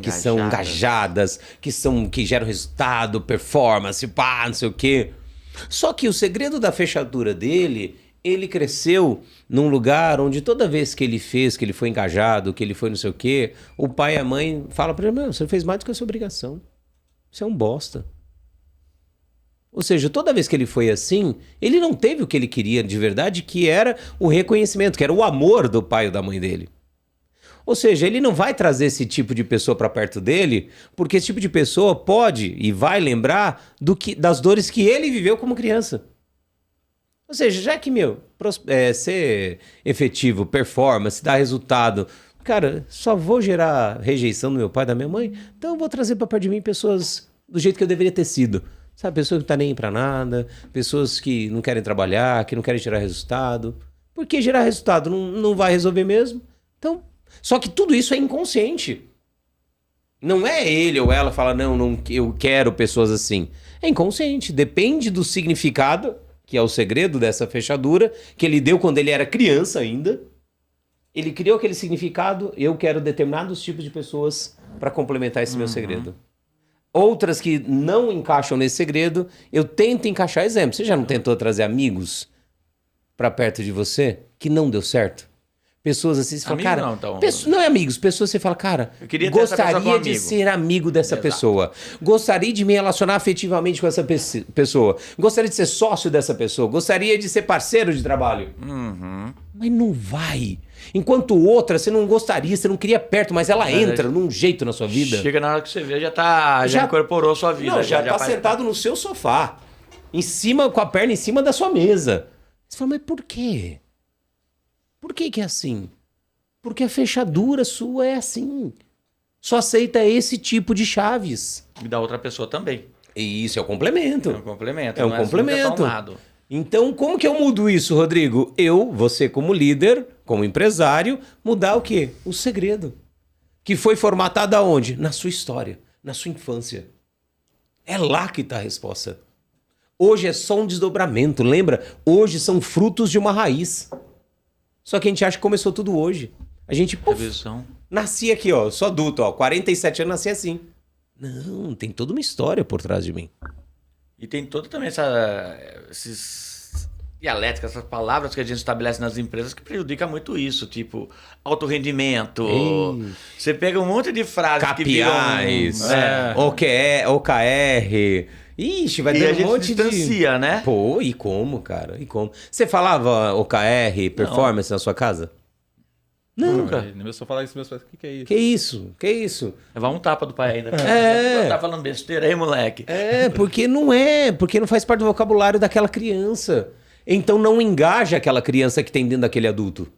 que são engajadas, que geram resultado, performance, não sei o quê. Só que o segredo da fechadura dele, ele cresceu num lugar onde toda vez que ele fez, que ele foi engajado, que ele foi não sei o quê, o pai e a mãe falam para ele, você fez mais do que a sua obrigação. Você é um bosta. Ou seja, toda vez que ele foi assim, ele não teve o que ele queria de verdade, que era o reconhecimento, que era o amor do pai ou da mãe dele. Ou seja, ele não vai trazer esse tipo de pessoa para perto dele, porque esse tipo de pessoa pode e vai lembrar das dores que ele viveu como criança. Ou seja, já que, ser efetivo, performance, dar resultado, cara, só vou gerar rejeição do meu pai e da minha mãe, então eu vou trazer para perto de mim pessoas do jeito que eu deveria ter sido. Sabe, pessoas que não tá nem pra nada, pessoas que não querem trabalhar, que não querem gerar resultado. Porque gerar resultado não vai resolver mesmo. Então, só que tudo isso é inconsciente. Não é ele ou ela falar, não, eu quero pessoas assim. É inconsciente, depende do significado, que é o segredo dessa fechadura, que ele deu quando ele era criança ainda. Ele criou aquele significado, eu quero determinados tipos de pessoas para complementar esse meu segredo. Outras que não encaixam nesse segredo, eu tento encaixar. Exemplo, você já não tentou trazer amigos para perto de você que não deu certo? Pessoas assim, você fala, cara... Não é amigos, pessoas você fala, cara, gostaria de ser amigo dessa pessoa. Gostaria de me relacionar afetivamente com essa pessoa. Gostaria de ser sócio dessa pessoa. Gostaria de ser parceiro de trabalho. Mas não vai. Enquanto outra, você não gostaria, você não queria perto, mas ela entra num jeito na sua vida. Chega na hora que você vê, já incorporou a sua vida. Não, já tá sentado no seu sofá. Em cima, com a perna em cima da sua mesa. Você fala, mas por quê? Por que é assim? Porque a fechadura sua é assim. Só aceita esse tipo de chaves. E da outra pessoa também. E isso é um complemento. É um complemento. É um complemento. Então, como que eu mudo isso, Rodrigo? Você como líder, como empresário, mudar o quê? O segredo. Que foi formatado aonde? Na sua história, na sua infância. É lá que está a resposta. Hoje é só um desdobramento, lembra? Hoje são frutos de uma raiz. Só que a gente acha que começou tudo hoje. A gente, nasci aqui, ó, sou adulto, ó, 47 anos, nasci assim. Não, tem toda uma história por trás de mim. E tem toda também esses dialéticas, essas palavras que a gente estabelece nas empresas que prejudica muito isso, tipo alto rendimento. Você pega um monte de frases KPIs, que viram... OKR. Ixi, vai ter um monte distancia, né? Pô, e como, cara? E como? Você falava OKR, performance na sua casa? Nunca. Eu só falar isso meus pais. O que é isso? Que isso? Levar um tapa do pai ainda. Tá falando besteira aí, moleque. Porque não faz parte do vocabulário daquela criança. Então não engaja aquela criança que tem dentro daquele adulto.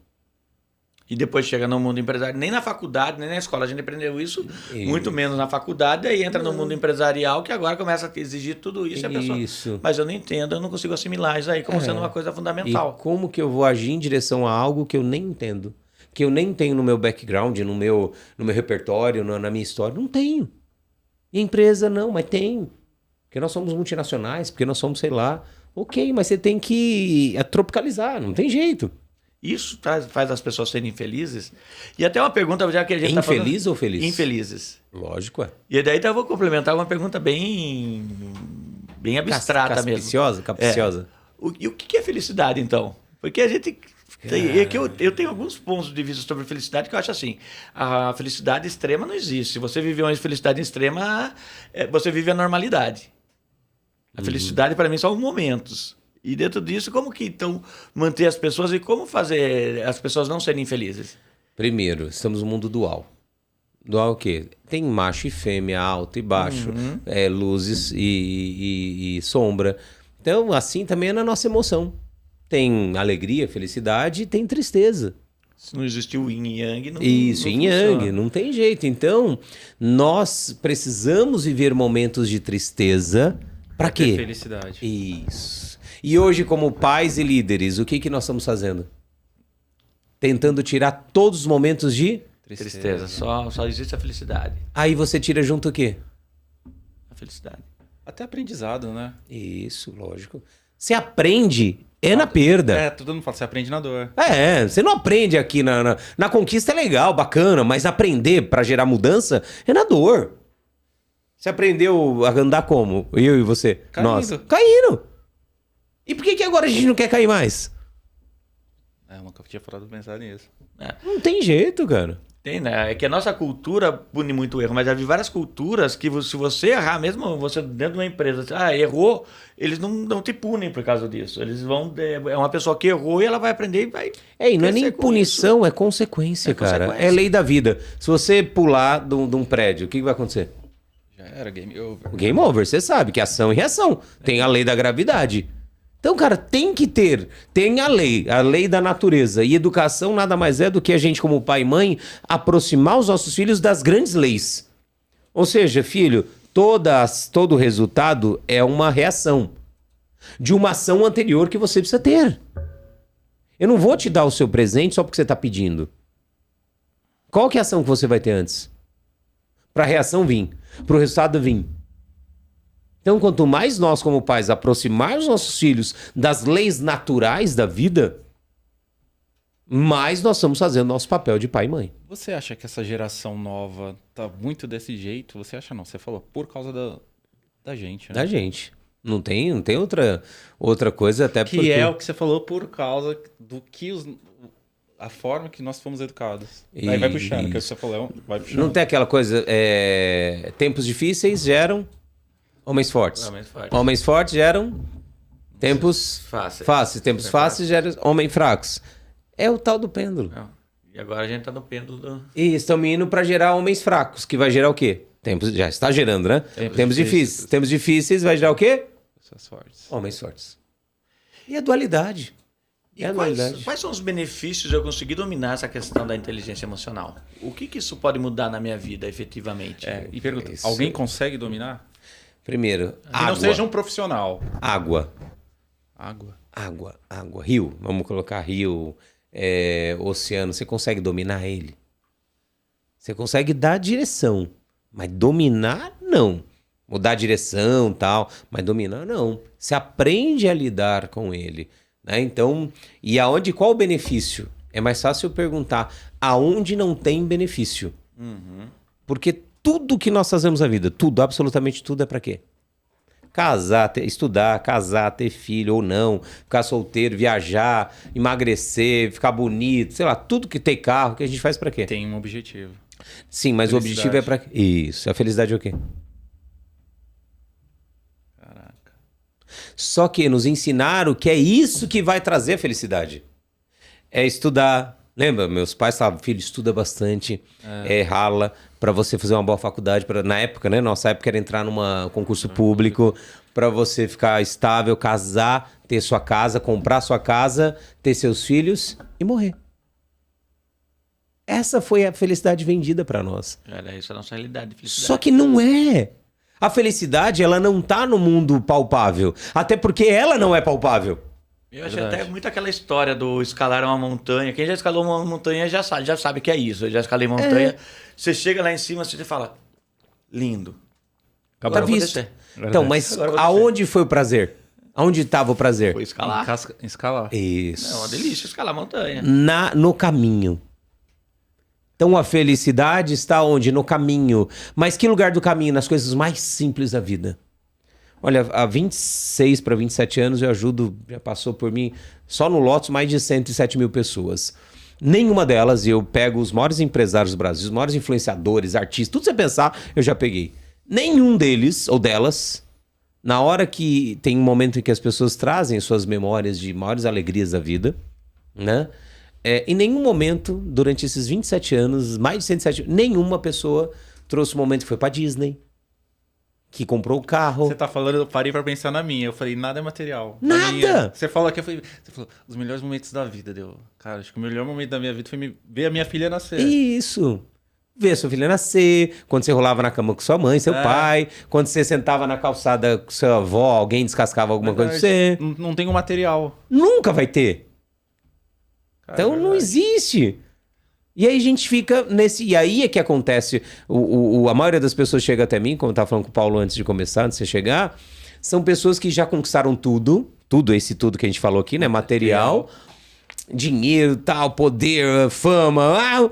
E depois chega no mundo empresarial, nem na faculdade, nem na escola a gente aprendeu isso, muito menos na faculdade, aí entra no mundo empresarial que agora começa a exigir tudo isso. Isso. Mas eu não entendo, eu não consigo assimilar isso aí como sendo uma coisa fundamental. E como que eu vou agir em direção a algo que eu nem entendo? Que eu nem tenho no meu background, no meu repertório, na minha história? Não tenho. E empresa não, mas tem. Porque nós somos multinacionais, porque nós somos, sei lá. Ok, mas você tem que tropicalizar, não tem jeito. Isso faz as pessoas serem infelizes. E até uma pergunta, já que a gente infeliz ou feliz? Infelizes. Lógico, E daí eu vou complementar uma pergunta bem abstrata mesmo. Capciosa. E o que é felicidade, então? Porque a gente... eu tenho alguns pontos de vista sobre felicidade que eu acho assim. A felicidade extrema não existe. Se você vive uma felicidade extrema, você vive a normalidade. A felicidade, para mim, são momentos. E dentro disso, como que então manter as pessoas e como fazer as pessoas não serem infelizes? Primeiro, estamos no mundo dual. Dual o quê? Tem macho e fêmea, alto e baixo, luzes e sombra. Então, assim também é na nossa emoção. Tem alegria, felicidade e tem tristeza. Se não existir o yin e yang, não Isso, não yin e yang, não tem jeito. Então, nós precisamos viver momentos de tristeza. Para quê? Felicidade. Isso. E hoje, como pais e líderes, o que nós estamos fazendo? Tentando tirar todos os momentos de tristeza. Só existe a felicidade. Aí você tira junto o quê? A felicidade. Até aprendizado, né? Isso, lógico. Você aprende na perda. Todo mundo fala, você aprende na dor. Você não aprende aqui na conquista, é legal, bacana, mas aprender para gerar mudança é na dor. Você aprendeu a andar como? Eu e você? Caindo. Nós. Caindo. E por que agora a gente não quer cair mais? Eu nunca tinha falado pensar nisso. Não tem jeito, cara. Tem, né? É que a nossa cultura pune muito erro, mas já vi várias culturas que se você errar, mesmo você dentro de uma empresa, errou, eles não te punem por causa disso. Eles vão... É uma pessoa que errou e ela vai aprender e vai... E não é nem punição, isso. É consequência, cara. Consequência. É lei da vida. Se você pular de um prédio, o que vai acontecer? Já era, game over. Game over, você sabe que é ação e reação. Tem a lei da gravidade. Então, cara, tem a lei da natureza. E educação nada mais é do que a gente, como pai e mãe, aproximar os nossos filhos das grandes leis. Ou seja, filho, todo resultado é uma reação de uma ação anterior que você precisa ter. Eu não vou te dar o seu presente só porque você está pedindo. Qual que é a ação que você vai ter antes? Para a reação vir, para o resultado vir. Então, quanto mais nós, como pais, aproximarmos nossos filhos das leis naturais da vida, mais nós estamos fazendo nosso papel de pai e mãe. Você acha que essa geração nova tá muito desse jeito? Você acha não? Você falou por causa da gente, né? Da gente. Não tem outra coisa, até porque... Que é o que você falou por causa do que a forma que nós fomos educados. Aí vai puxando, que você falou, vai puxando. Não tem aquela coisa, tempos difíceis geram... Homens fortes. Homens fortes geram tempos fáceis. Tempos fáceis geram homens fracos. É o tal do pêndulo. E agora a gente tá no pêndulo do... E estamos indo para gerar homens fracos, que vai gerar o quê? Já está gerando, né? Tempos difíceis. Tempos difíceis vai gerar o quê? Pessoas fortes. Homens fortes. E a dualidade. Quais são os benefícios de eu conseguir dominar essa questão da inteligência emocional? O que isso pode mudar na minha vida, efetivamente? E pergunta, alguém consegue dominar? Primeiro, que não seja um profissional. Água. Água. Rio. Vamos colocar rio, oceano. Você consegue dominar ele? Você consegue dar direção. Mas dominar, não. Mudar a direção, tal. Mas dominar, não. Você aprende a lidar com ele. Né? Então, qual o benefício? É mais fácil perguntar aonde não tem benefício. Porque tudo que nós fazemos na vida, tudo, absolutamente tudo, é para quê? Estudar, casar, ter filho ou não, ficar solteiro, viajar, emagrecer, ficar bonito, sei lá, tudo que tem carro, que a gente faz para quê? Tem um objetivo. Sim, mas o objetivo é para... Isso, a felicidade é o quê? Caraca. Só que nos ensinaram que é isso que vai trazer a felicidade. É estudar. Lembra? Meus pais falavam, filho, estuda bastante, rala para você fazer uma boa faculdade. Na época, né? Nossa época era entrar num concurso público para você ficar estável, casar, ter sua casa, comprar sua casa, ter seus filhos e morrer. Essa foi a felicidade vendida para nós. Era isso a nossa realidade. Felicidade. Só que não é. A felicidade, ela não tá no mundo palpável. Até porque ela não é palpável. Eu achei até muito aquela história do escalar uma montanha. Quem já escalou uma montanha já sabe que é isso. Eu já escalei montanha. Você chega lá em cima, você fala, lindo. Agora tá visto. Então, mas aonde foi o prazer? Aonde estava o prazer? Foi escalar. Escalar. Isso. É uma delícia escalar montanha. No caminho. Então a felicidade está onde? No caminho. Mas que lugar do caminho? Nas coisas mais simples da vida. Olha, há 26 para 27 anos eu ajudo, já passou por mim, só no Lotus, mais de 107 mil pessoas. Nenhuma delas, eu pego os maiores empresários do Brasil, os maiores influenciadores, artistas, tudo que você pensar, eu já peguei. Nenhum deles, ou delas, na hora que tem um momento em que as pessoas trazem suas memórias de maiores alegrias da vida, né? Em nenhum momento, durante esses 27 anos, mais de 107, nenhuma pessoa trouxe um momento que foi pra Disney, que comprou o carro. Você tá falando, eu parei pra pensar na minha. Eu falei, nada é material. Nada! Você falou você falou, os melhores momentos da vida, deu. Cara, acho que o melhor momento da minha vida foi ver a minha filha nascer. Isso. Ver a sua filha nascer, quando você rolava na cama com sua mãe, seu pai, quando você sentava na calçada com sua avó, alguém descascava alguma coisa de você. Não tem o material. Nunca vai ter. Cara, então não existe. E aí a gente fica nesse... E aí é que acontece... A maioria das pessoas chega até mim, como eu estava falando com o Paulo antes de começar, antes de você chegar, são pessoas que já conquistaram tudo que a gente falou aqui, né? Material, dinheiro, tal, poder, fama,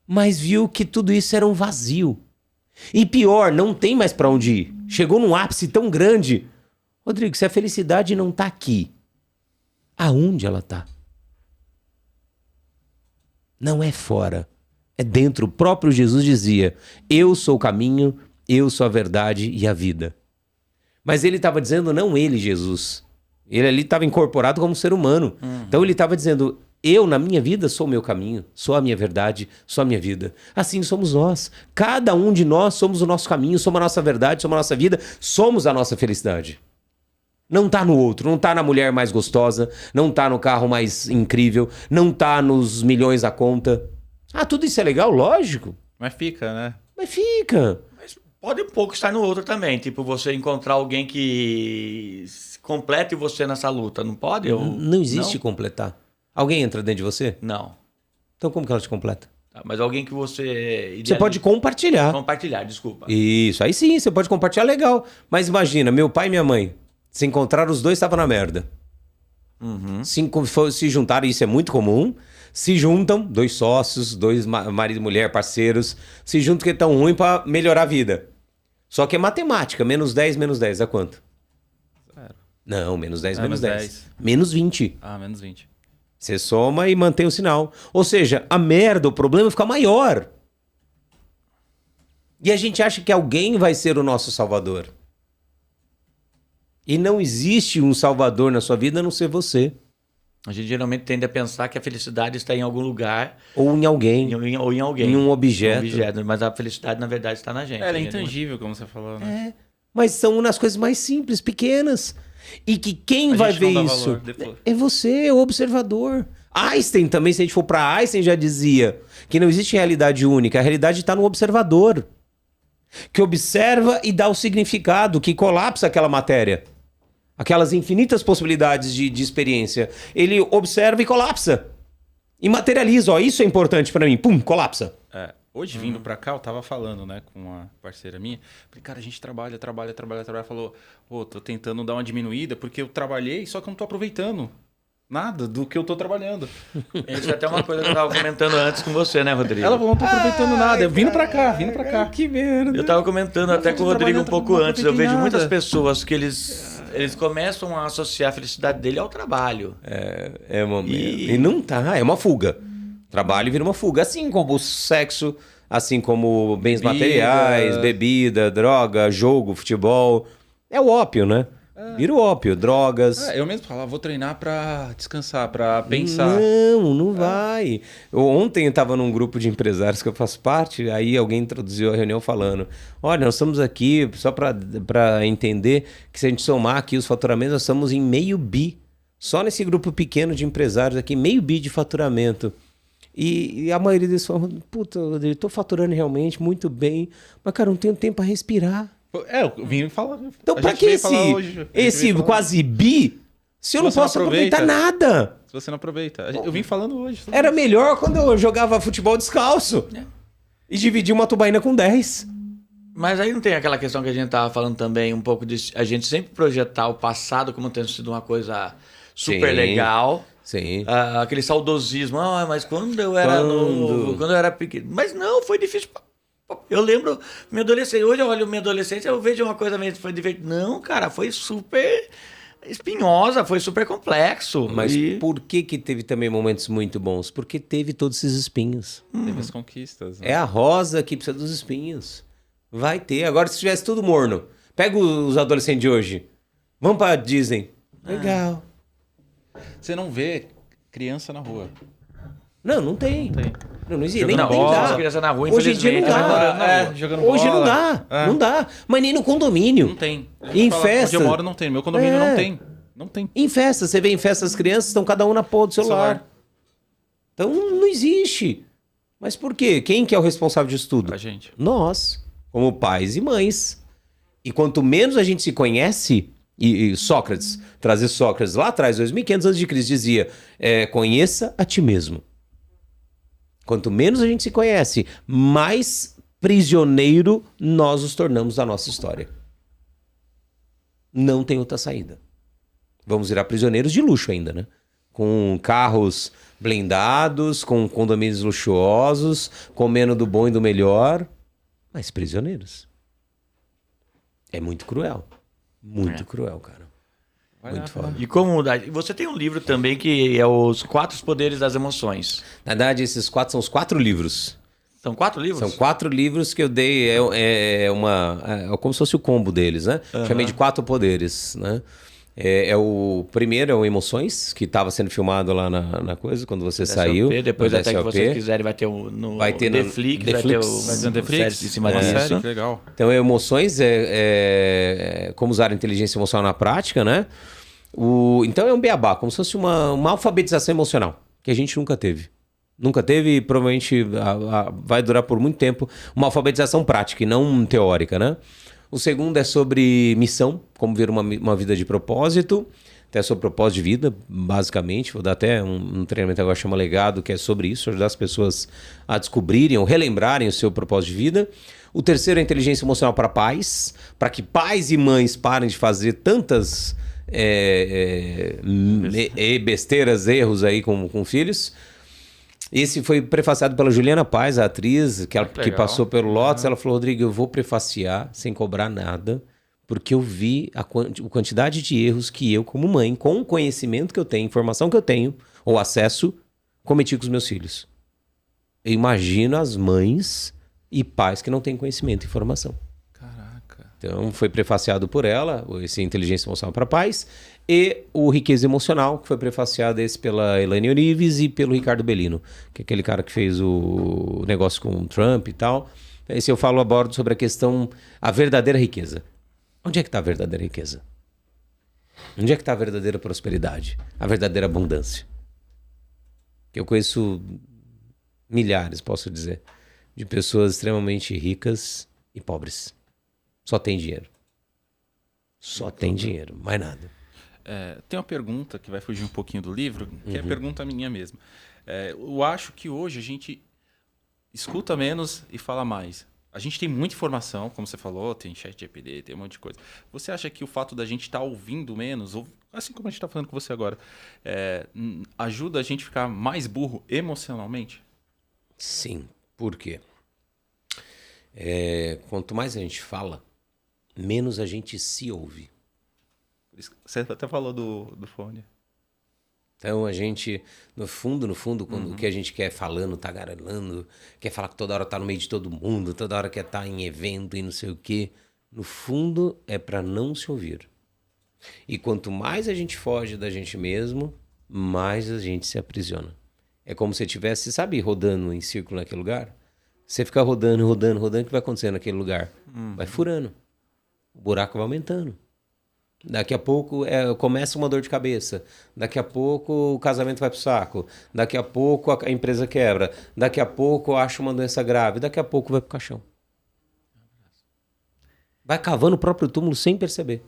mas viu que tudo isso era um vazio. E pior, não tem mais para onde ir. Chegou num ápice tão grande. Rodrigo, se a felicidade não tá aqui, aonde ela tá? Não é fora, é dentro. O próprio Jesus dizia, eu sou o caminho, eu sou a verdade e a vida. Mas ele estava dizendo, não ele, Jesus. Ele ali estava incorporado como ser humano. Então ele estava dizendo, eu na minha vida sou o meu caminho, sou a minha verdade, sou a minha vida. Assim somos nós. Cada um de nós somos o nosso caminho, somos a nossa verdade, somos a nossa vida, somos a nossa felicidade. Não tá no outro, não tá na mulher mais gostosa, não tá no carro mais incrível, não tá nos milhões à conta. Tudo isso é legal, lógico. Mas fica, né? Mas fica. Mas pode um pouco estar no outro também. Tipo, você encontrar alguém que complete você nessa luta. Não pode? Não existe completar. Alguém entra dentro de você? Não. Então como que ela te completa? Mas alguém que você... Você pode compartilhar. Compartilhar, desculpa. Isso, aí sim, você pode compartilhar, legal. Mas imagina, meu pai e minha mãe, se encontraram, os dois estavam na merda. Se juntaram, isso é muito comum. Se juntam, dois sócios, dois marido e mulher, parceiros, se juntam que estão ruins pra melhorar a vida. Só que é matemática, menos 10, dá quanto? 0. Não, menos 10, menos 10. 10. Menos 20. Menos 20. Você soma e mantém o sinal. Ou seja, a merda, o problema fica maior. E a gente acha que alguém vai ser o nosso salvador. E não existe um salvador na sua vida a não ser você. A gente geralmente tende a pensar que a felicidade está em algum lugar. Ou em alguém. Ou em alguém. Em um objeto. Mas a felicidade, na verdade, está na gente. Ela é intangível, como você falou, né? Mas são nas coisas mais simples, pequenas. E que quem vai ver isso é você, é o observador. Einstein também, se a gente for para Einstein, já dizia que não existe realidade única. A realidade está no observador. Que observa e dá o significado, que colapsa aquela matéria. Aquelas infinitas possibilidades de experiência. Ele observa e colapsa. E materializa. Ó, isso é importante para mim. Pum, colapsa. Hoje, vindo pra cá, eu tava falando, né, com uma parceira minha. Falei, cara, a gente trabalha. Falou, tô tentando dar uma diminuída porque eu trabalhei, só que eu não tô aproveitando nada do que eu tô trabalhando. Isso é até uma coisa que eu tava comentando antes com você, né, Rodrigo? Ela falou, não tô aproveitando nada. Eu vindo pra cá. Que merda. Eu tava comentando até com o Rodrigo um pouco antes. Eu vejo muitas pessoas que eles começam a associar a felicidade dele ao trabalho. E não tá, é uma fuga. Trabalho vira uma fuga, assim como o sexo, assim como bens materiais, bebida, droga, jogo, futebol. É o ópio, né? Vira o ópio, drogas. Eu mesmo falava, vou treinar pra descansar, pra pensar. Não vai. Ontem eu tava num grupo de empresários que eu faço parte, aí alguém introduziu a reunião falando, olha, nós estamos aqui só pra entender que se a gente somar aqui os faturamentos, nós estamos em 500 bi. Só nesse grupo pequeno de empresários aqui, 500 bi de faturamento. E a maioria deles falam, puta, eu tô faturando realmente muito bem, mas cara, não tenho tempo pra respirar. Eu vim falar. Então pra que esse quase bi, se eu não posso aproveitar nada? Se você não aproveita. Eu vim falando hoje. Era melhor quando eu jogava futebol descalço. E dividia uma tubaína com 10. Mas aí não tem aquela questão que a gente tava falando também, um pouco de a gente sempre projetar o passado como tendo sido uma coisa super legal. Sim. Aquele saudosismo. Mas quando eu era novo, quando eu era pequeno. Mas não, foi difícil. Eu lembro minha adolescência. Hoje eu olho minha adolescência, eu vejo uma coisa meio foi divertida. Não, cara, foi super espinhosa, foi super complexo. Mas por que teve também momentos muito bons? Porque teve todos esses espinhos. Teve as conquistas. Né? É a rosa que precisa dos espinhos. Vai ter. Agora, se tivesse tudo morno, pega os adolescentes de hoje. Vamos pra Disney. Legal. Você não vê criança na rua. Não tem. Não existe. Nem bola, dá. Criança na rua, Hoje em dia não dá. Jogando Hoje bola. Não dá. Mas nem no condomínio. Não tem. Em festas. Onde eu moro não tem. Meu condomínio não tem. Não tem. Em festas. Você vê em festas as crianças estão cada um na porra do celular. Então não existe. Mas por quê? Quem que é o responsável disso tudo? A gente. Nós, como pais e mães. E quanto menos a gente se conhece... E Sócrates, trazer Sócrates lá atrás, 2500 a.C., dizia, conheça a ti mesmo. Quanto menos a gente se conhece, mais prisioneiro nós nos tornamos da nossa história. Não tem outra saída. Vamos virar prisioneiros de luxo ainda, né? Com carros blindados, com condomínios luxuosos, comendo do bom e do melhor, mas prisioneiros. É muito cruel. Muito cruel, cara. Muito foda. E como mudar? Você tem um livro também que é Os 4 Poderes das Emoções. Na verdade, esses 4 são os 4 livros. São 4 livros? São 4 livros que eu dei, é como se fosse o combo deles, né? Chamei de 4 poderes, né? O primeiro é o Emoções, que estava sendo filmado lá na coisa, quando você saiu. Depois até que vocês quiserem vai ter no Netflix, vai ter o Netflix em cima disso. Legal. Então, Emoções é como usar a inteligência emocional na prática, né? Então é um beabá, como se fosse uma alfabetização emocional, que a gente nunca teve. Nunca teve e provavelmente vai durar por muito tempo uma alfabetização prática e não teórica, né? O segundo é sobre missão, como ver uma vida de propósito, até sobre propósito de vida, basicamente. Vou dar até um treinamento agora que chama Legado, que é sobre isso, ajudar as pessoas a descobrirem ou relembrarem o seu propósito de vida. O terceiro é inteligência emocional para pais, para que pais e mães parem de fazer tantas besteiras, erros aí com filhos. Esse foi prefaciado pela Juliana Paz, a atriz, que passou pelo Lotus. Ela falou, Rodrigo, eu vou prefaciar sem cobrar nada, porque eu vi a quantidade de erros que eu, como mãe, com o conhecimento que eu tenho, informação que eu tenho, ou acesso, cometi com os meus filhos. Eu imagino as mães e pais que não têm conhecimento e informação. Caraca. Então, foi prefaciado por ela, esse Inteligência Emocional para Paz, e o Riqueza Emocional, que foi prefaciado esse pela Elaine Orives e pelo Ricardo Bellino, que é aquele cara que fez o negócio com o Trump e tal. Esse eu falo, abordo sobre a questão, a verdadeira riqueza. Onde é que está a verdadeira riqueza? Onde é que está a verdadeira prosperidade? A verdadeira abundância? Que eu conheço milhares, posso dizer, de pessoas extremamente ricas e pobres. Só tem dinheiro. Só tem dinheiro, mais nada. Tem uma pergunta que vai fugir um pouquinho do livro, que é pergunta minha mesmo. Eu acho que hoje a gente escuta menos e fala mais. A gente tem muita informação, como você falou, tem ChatGPT, tem um monte de coisa. Você acha que o fato da gente estar ouvindo menos, assim como a gente está falando com você agora, ajuda a gente a ficar mais burro emocionalmente? Sim. Por quê? Quanto mais a gente fala, menos a gente se ouve. Você até falou do fone. Então a gente, no fundo, quando o que a gente quer falando, tagarelando, quer falar que toda hora tá no meio de todo mundo, toda hora quer estar em evento e não sei o quê, no fundo é para não se ouvir. E quanto mais a gente foge da gente mesmo, mais a gente se aprisiona. É como se estivesse, sabe, rodando em círculo naquele lugar? Você fica rodando, o que vai acontecer naquele lugar? Vai furando. O buraco vai aumentando. Daqui a pouco começa uma dor de cabeça. Daqui a pouco o casamento vai pro saco. Daqui a pouco a empresa quebra. Daqui a pouco acha uma doença grave. Daqui a pouco vai pro caixão. Vai cavando o próprio túmulo sem perceber.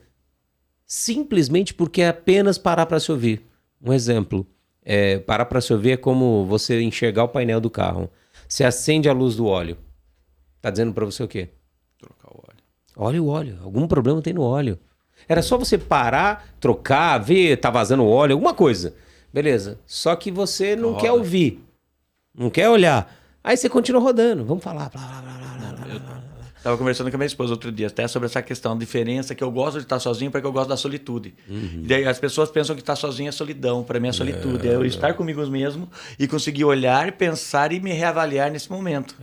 Simplesmente porque é apenas parar para se ouvir. Um exemplo. Parar para se ouvir é como você enxergar o painel do carro. Você acende a luz do óleo. Tá dizendo para você o quê? Trocar o óleo. Olha o óleo. Algum problema tem no óleo. Era só você parar, trocar, ver, tá vazando óleo, alguma coisa. Beleza. Só que você não quer ouvir. Não quer olhar. Aí você continua rodando. Vamos falar. Blá, blá, blá, blá, blá, blá. Tava conversando com a minha esposa outro dia, até sobre essa questão, a diferença que eu gosto de estar sozinho porque eu gosto da solitude. E daí as pessoas pensam que estar sozinho é solidão. Para mim é solitude. É eu estar comigo mesmo e conseguir olhar, pensar e me reavaliar nesse momento.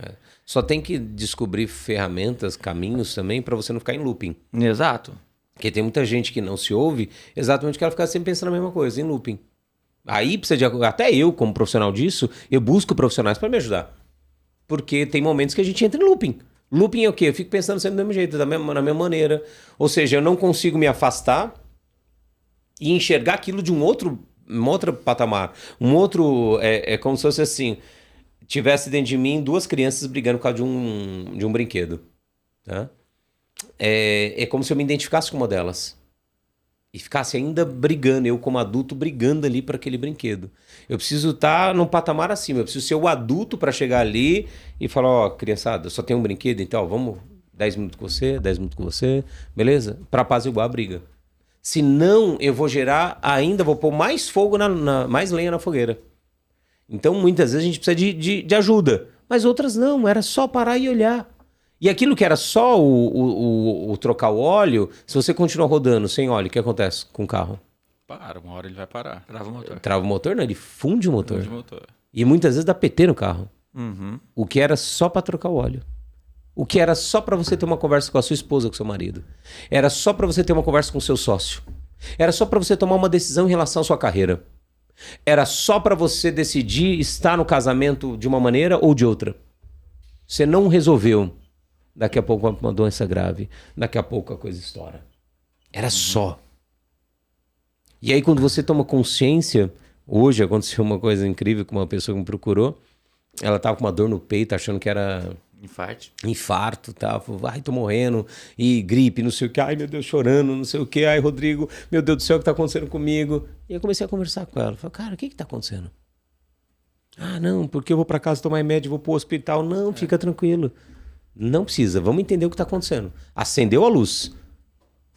Só tem que descobrir ferramentas, caminhos também para você não ficar em looping. Exato. Porque tem muita gente que não se ouve, exatamente porque ela fica sempre pensando a mesma coisa, em looping. Aí precisa de... Até eu, como profissional disso, eu busco profissionais para me ajudar. Porque tem momentos que a gente entra em looping. Looping é o quê? Eu fico pensando sempre do mesmo jeito, na mesma maneira. Ou seja, eu não consigo me afastar e enxergar aquilo de um outro patamar. Um outro... É como se fosse assim... Tivesse dentro de mim 2 crianças brigando por causa de um brinquedo. Tá? É como se eu me identificasse com uma delas. E ficasse ainda brigando, eu como adulto brigando ali para aquele brinquedo. Eu preciso estar num patamar acima, eu preciso ser o adulto para chegar ali e falar, ó, criançada, só tem um brinquedo, então vamos 10 minutos com você, 10 minutos com você, beleza? Para apaziguar a briga. Senão eu vou vou pôr mais fogo, mais lenha na fogueira. Então muitas vezes a gente precisa de ajuda, mas outras não, era só parar e olhar. E aquilo que era só o trocar o óleo, se você continuar rodando sem óleo, o que acontece com o carro? Para, uma hora ele vai parar. Trava o motor. Trava o motor? Não, ele funde o motor. E muitas vezes dá PT no carro. O que era só para trocar o óleo. O que era só para você ter uma conversa com a sua esposa, com o seu marido. Era só para você ter uma conversa com o seu sócio. Era só para você tomar uma decisão em relação à sua carreira. Era só para você decidir estar no casamento de uma maneira ou de outra. Você não resolveu. Daqui a pouco uma doença grave. Daqui a pouco a coisa estoura. Era só. E aí quando você toma consciência... Hoje aconteceu uma coisa incrível com uma pessoa que me procurou. Ela estava com uma dor no peito, achando que era... Infarto, tá? Ai, tô morrendo. E gripe, não sei o que. Ai, meu Deus, chorando, não sei o que. Ai, Rodrigo, meu Deus do céu, o que tá acontecendo comigo? E eu comecei a conversar com ela. Falei, cara, o que tá acontecendo? Ah, não, porque eu vou para casa tomar remédio, vou pro hospital. Não, fica tranquilo. Não precisa, vamos entender o que está acontecendo. Acendeu a luz.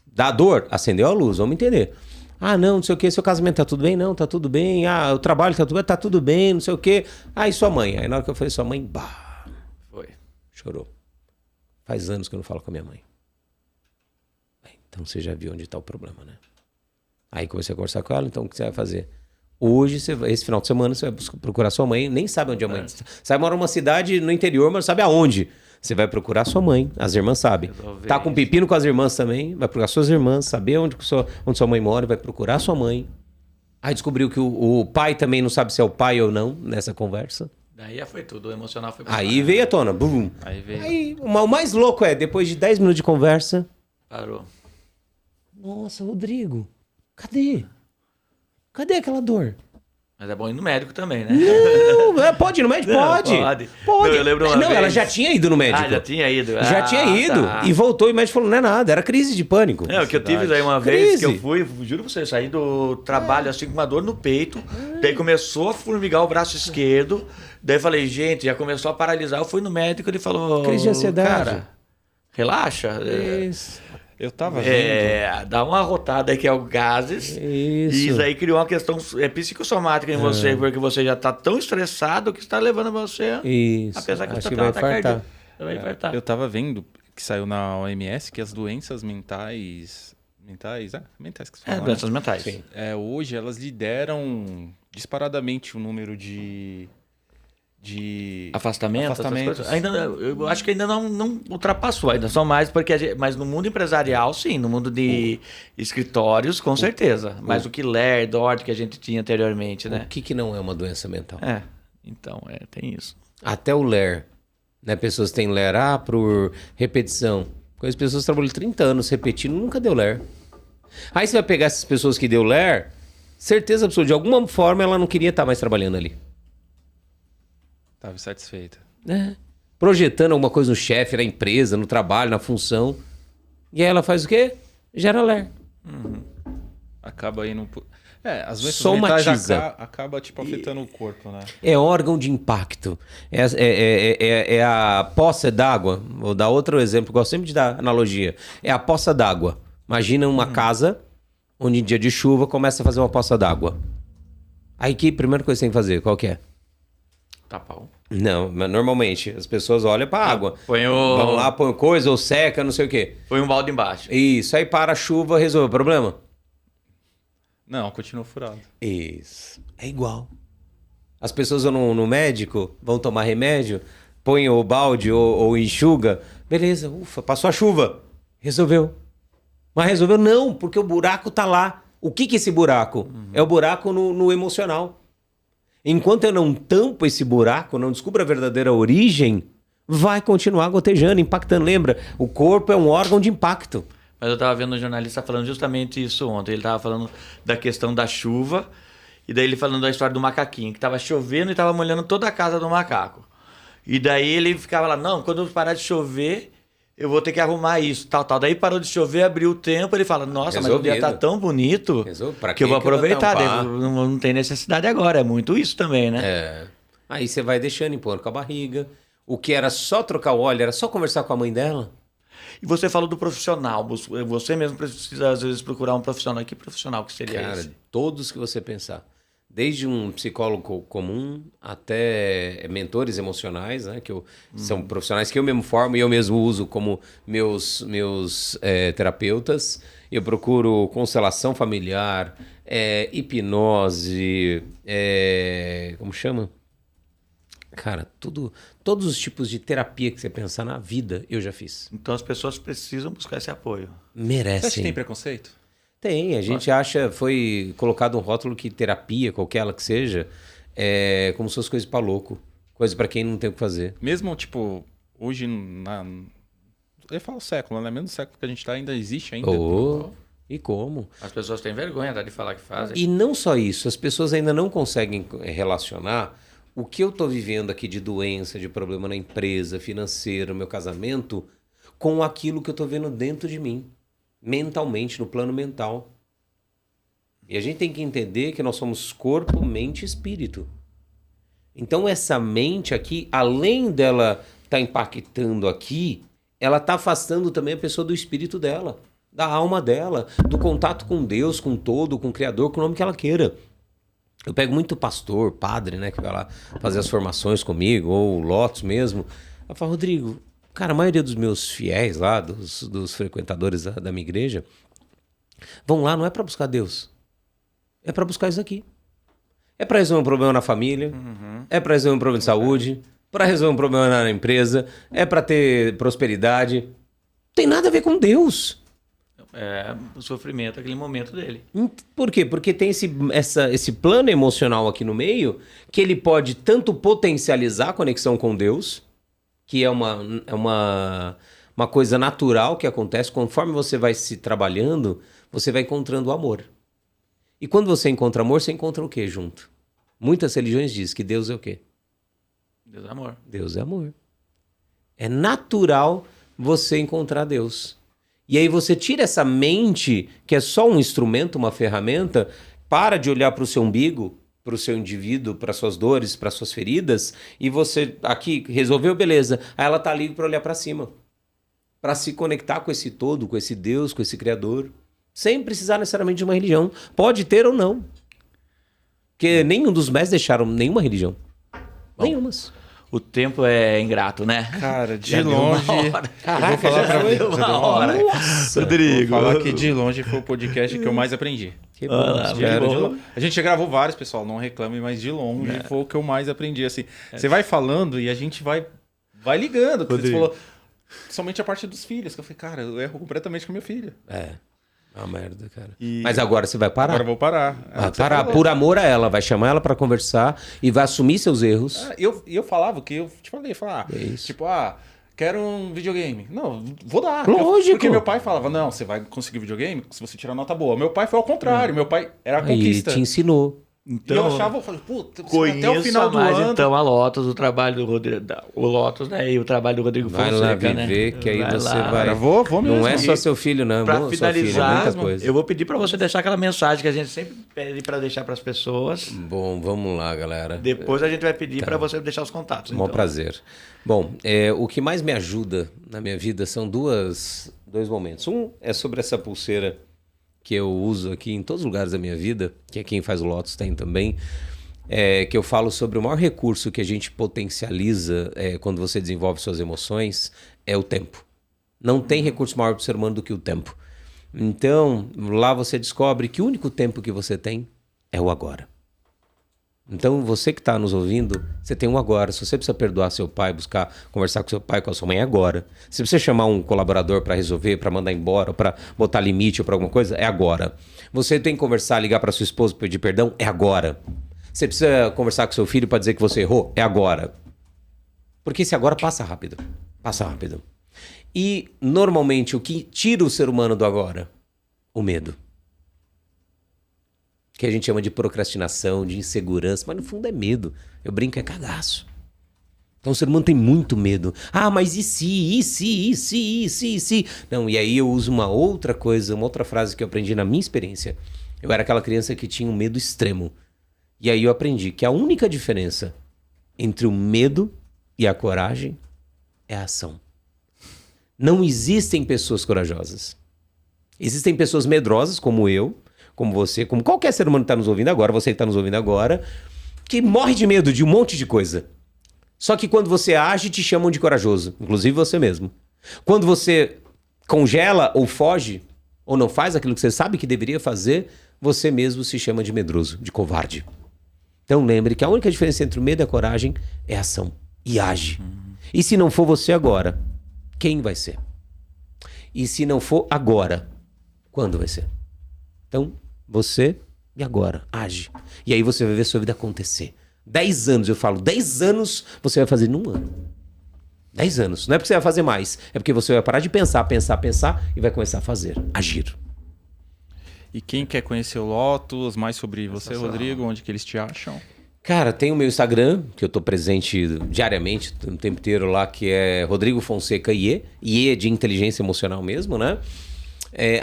Dá dor? Acendeu a luz, vamos entender. Ah, não sei o que, seu casamento tá tudo bem? Não, tá tudo bem. Ah, o trabalho tá tudo bem? Tá tudo bem, não sei o que. Ah, e sua mãe? Aí na hora que eu falei sua mãe, bah, foi. Chorou. Faz anos que eu não falo com a minha mãe. Então você já viu onde está o problema, né? Aí comecei a conversar com ela, então o que você vai fazer? Hoje, esse final de semana, você vai procurar sua mãe, nem sabe onde a mãe está. Sabe, mora numa cidade no interior, mas não sabe aonde. Você vai procurar sua mãe, as irmãs sabem. Tá com pepino com as irmãs também, vai procurar suas irmãs, saber onde sua mãe mora, vai procurar sua mãe. Aí descobriu que o pai também não sabe se é o pai ou não nessa conversa. Daí já foi tudo, o emocional foi... Aí veio à tona, bum. Aí o mais louco é, depois de 10 minutos de conversa... Parou. Nossa, Rodrigo, cadê? Cadê aquela dor? Mas é bom ir no médico também, né? Não, pode ir no médico? Pode. Pode. Não, eu lembro uma vez... ela já tinha ido no médico. Já tinha ido. Já tinha ido. Tá. E voltou e o médico falou, não é nada, era crise de pânico. É, o que eu tive daí uma vez que eu fui, juro pra você, saí do trabalho assim com uma dor no peito, daí começou a formigar o braço esquerdo, daí eu falei, gente, já começou a paralisar, eu fui no médico, ele falou... Crise de ansiedade. Cara, relaxa. Isso. Eu tava vendo. Dá uma rotada aí que é o gases. Isso. E isso aí criou uma questão psicossomática em você, porque você já tá tão estressado que está levando você. Isso. Apesar que Acho você que tá vai infartar. Vai infartar. Eu tava vendo que saiu na OMS que as doenças mentais que se fala, doenças mentais. Sim. Hoje elas lideram disparadamente o número de Afastamentos. afastamentos. Eu acho que ainda não ultrapassou, ainda são mais, mas no mundo empresarial, sim, no mundo de escritórios, com certeza. Mas o que Ler, Dort, que a gente tinha anteriormente, né? O que não é uma doença mental? Então, tem isso. Até o Ler. Né? Pessoas têm Ler por repetição. As pessoas trabalham 30 anos repetindo, nunca deu Ler. Aí você vai pegar essas pessoas que deu Ler, certeza absoluta, de alguma forma ela não queria estar mais trabalhando ali. Tava insatisfeita. Projetando alguma coisa no chefe, na empresa, no trabalho, na função. E aí ela faz o quê? Gera Ler. Acaba indo... as doenças somatiza. mentais acaba tipo afetando o corpo, né? É órgão de impacto. É a poça d'água. Vou dar outro exemplo, gosto sempre de dar analogia. É a poça d'água. Imagina uma casa onde em dia de chuva começa a fazer uma poça d'água. Aí que primeira coisa que você tem que fazer, qual que é? Tapar. Não, mas normalmente as pessoas olham pra água. Vão lá, põe coisa ou seca, não sei o quê. Põe um balde embaixo. Isso, aí para a chuva, resolve o problema? Não, continua furado. Isso, é igual. As pessoas vão no médico, vão tomar remédio, põe o balde ou enxuga. Beleza, ufa, passou a chuva. Resolveu. Mas resolveu não, porque o buraco tá lá. O que é esse buraco? É o buraco no emocional. Enquanto eu não tampo esse buraco, não descubro a verdadeira origem, vai continuar gotejando, impactando. Lembra? O corpo é um órgão de impacto. Mas eu estava vendo um jornalista falando justamente isso ontem. Ele estava falando da questão da chuva, e daí ele falando da história do macaquinho, que estava chovendo e estava molhando toda a casa do macaco. E daí ele ficava lá, não, quando parar de chover, eu vou ter que arrumar isso, tal. Daí parou de chover, abriu o tempo, ele fala, nossa, resolvido. Mas o dia tá tão bonito que eu vou aproveitar. Não tem necessidade agora, é muito isso também, né? Aí você vai deixando, empurrando com a barriga. O que era só trocar o óleo, era só conversar com a mãe dela. E você falou do profissional, você mesmo precisa às vezes procurar um profissional. Que profissional que seria esse? Cara, todos que você pensar. Desde um psicólogo comum até mentores emocionais, né? São profissionais que eu mesmo formo e eu mesmo uso como meus terapeutas. Eu procuro constelação familiar, hipnose, como chama? Cara, todos os tipos de terapia que você pensar na vida, eu já fiz. Então as pessoas precisam buscar esse apoio. Merecem. Você acha que tem preconceito? Tem, a gente acha, foi colocado um rótulo que terapia, qualquer ela que seja, é como se fosse coisa pra louco. Coisa pra quem não tem o que fazer. Mesmo, tipo, hoje, eu falo século, né? Mesmo século que a gente tá, ainda existe ainda. E como? As pessoas têm vergonha de falar que fazem. E não só isso, as pessoas ainda não conseguem relacionar o que eu tô vivendo aqui de doença, de problema na empresa, financeiro, meu casamento, com aquilo que eu tô vendo dentro de mim. Mentalmente, no plano mental. E a gente tem que entender que nós somos corpo, mente e espírito. Então essa mente aqui, além dela estar impactando aqui, ela está afastando também a pessoa do espírito dela, da alma dela, do contato com Deus, com todo, com o Criador, com o nome que ela queira. Eu pego muito pastor, padre, né, que vai lá fazer as formações comigo, ou lotos mesmo. Eu falo, Rodrigo, cara, a maioria dos meus fiéis lá, dos frequentadores da minha igreja, vão lá não é para buscar Deus. É para buscar isso aqui. É para resolver um problema na família, é para resolver um problema de saúde, para resolver um problema na empresa, é para ter prosperidade. Não tem nada a ver com Deus. É o sofrimento, aquele momento dele. Por quê? Porque tem esse plano emocional aqui no meio que ele pode tanto potencializar a conexão com Deus, que é uma coisa natural que acontece conforme você vai se trabalhando, você vai encontrando o amor. E quando você encontra amor, você encontra o quê junto? Muitas religiões dizem que Deus é o quê? Deus é amor. Deus é amor. É natural você encontrar Deus. E aí você tira essa mente, que é só um instrumento, uma ferramenta, para de olhar para o seu umbigo, para o seu indivíduo, para suas dores, para suas feridas, e você aqui resolveu, beleza. Aí ela tá livre para olhar para cima, para se conectar com esse todo, com esse Deus, com esse Criador, sem precisar necessariamente de uma religião. Pode ter ou não. Porque nenhum dos mestres deixaram nenhuma religião. Nenhumas. O tempo é ingrato, né? Cara, de longe. Caraca, eu vou falar pra você. Uma hora. Nossa, Rodrigo. Vou falar que de longe foi o podcast que eu mais aprendi. que bom. A gente já gravou vários, pessoal, não reclame, mas de longe foi o que eu mais aprendi. Assim, você vai falando e a gente vai ligando. Você falou, somente a parte dos filhos, que eu falei, cara, eu erro completamente com meu filho. É uma merda, cara. Mas agora você vai parar? Agora eu vou parar. Vai parar por amor a ela, vai chamar ela pra conversar e vai assumir seus erros. Eu falava que eu te falei, quero um videogame. Não, vou dar. Lógico. Porque meu pai falava, não, você vai conseguir videogame se você tirar nota boa. Meu pai foi ao contrário, meu pai era a conquista. Aí te ensinou. Então, e eu achava, eu falei, puta, conheça até o final do mais ano... então a Lotus, o trabalho do Rodrigo, o Lotus, né, e o trabalho do Rodrigo Vai Fonseca, lá viver, né? que aí Vai você lá. vai... Cara, vou mesmo. Não é só seu filho, não. Para Sua finalizar, filha, muita coisa. eu vou pedir para você deixar aquela mensagem que a gente sempre pede para deixar para as pessoas. Bom, vamos lá, galera. Depois a gente vai pedir para você deixar os contatos. Um prazer. Bom, o que mais me ajuda na minha vida são dois momentos. Um é sobre essa pulseira que eu uso aqui em todos os lugares da minha vida, que é quem faz o Lotus tem também, que eu falo sobre o maior recurso que a gente potencializa quando você desenvolve suas emoções, é o tempo. Não tem recurso maior para o ser humano do que o tempo. Então, lá você descobre que o único tempo que você tem é o agora. Então, você que está nos ouvindo, você tem um agora. Se você precisa perdoar seu pai, buscar conversar com seu pai, com a sua mãe, é agora. Se você chamar um colaborador para resolver, para mandar embora, para botar limite ou para alguma coisa, é agora. Você tem que conversar, ligar para sua esposa para pedir perdão, é agora. Você precisa conversar com seu filho para dizer que você errou, é agora. Porque esse agora passa rápido. Passa rápido. E, normalmente, o que tira o ser humano do agora? O medo. Que a gente chama de procrastinação, de insegurança, mas no fundo é medo. Eu brinco, é cagaço. Então o ser humano tem muito medo. Ah, mas e se? Não, e aí eu uso uma outra coisa, uma outra frase que eu aprendi na minha experiência. Eu era aquela criança que tinha um medo extremo. E aí eu aprendi que a única diferença entre o medo e a coragem é a ação. Não existem pessoas corajosas. Existem pessoas medrosas, como eu, como você, como qualquer ser humano que está nos ouvindo agora, você que está nos ouvindo agora, que morre de medo de um monte de coisa. Só que quando você age, te chamam de corajoso, inclusive você mesmo. Quando você congela ou foge, ou não faz aquilo que você sabe que deveria fazer, você mesmo se chama de medroso, de covarde. Então lembre que a única diferença entre o medo e a coragem é a ação. E age. E se não for você agora, quem vai ser? E se não for agora, quando vai ser? Então, você e agora, age. E aí você vai ver sua vida acontecer. 10 anos, eu falo, 10 anos você vai fazer num ano. 10 anos. Não é porque você vai fazer mais, é porque você vai parar de pensar e vai começar a fazer, agir. E quem quer conhecer o Lotus, mais sobre você, Rodrigo, onde que eles te acham? Cara, tem o meu Instagram, que eu tô presente diariamente, o tempo inteiro lá, que é Rodrigo Fonseca IE. IE é de inteligência emocional mesmo, né?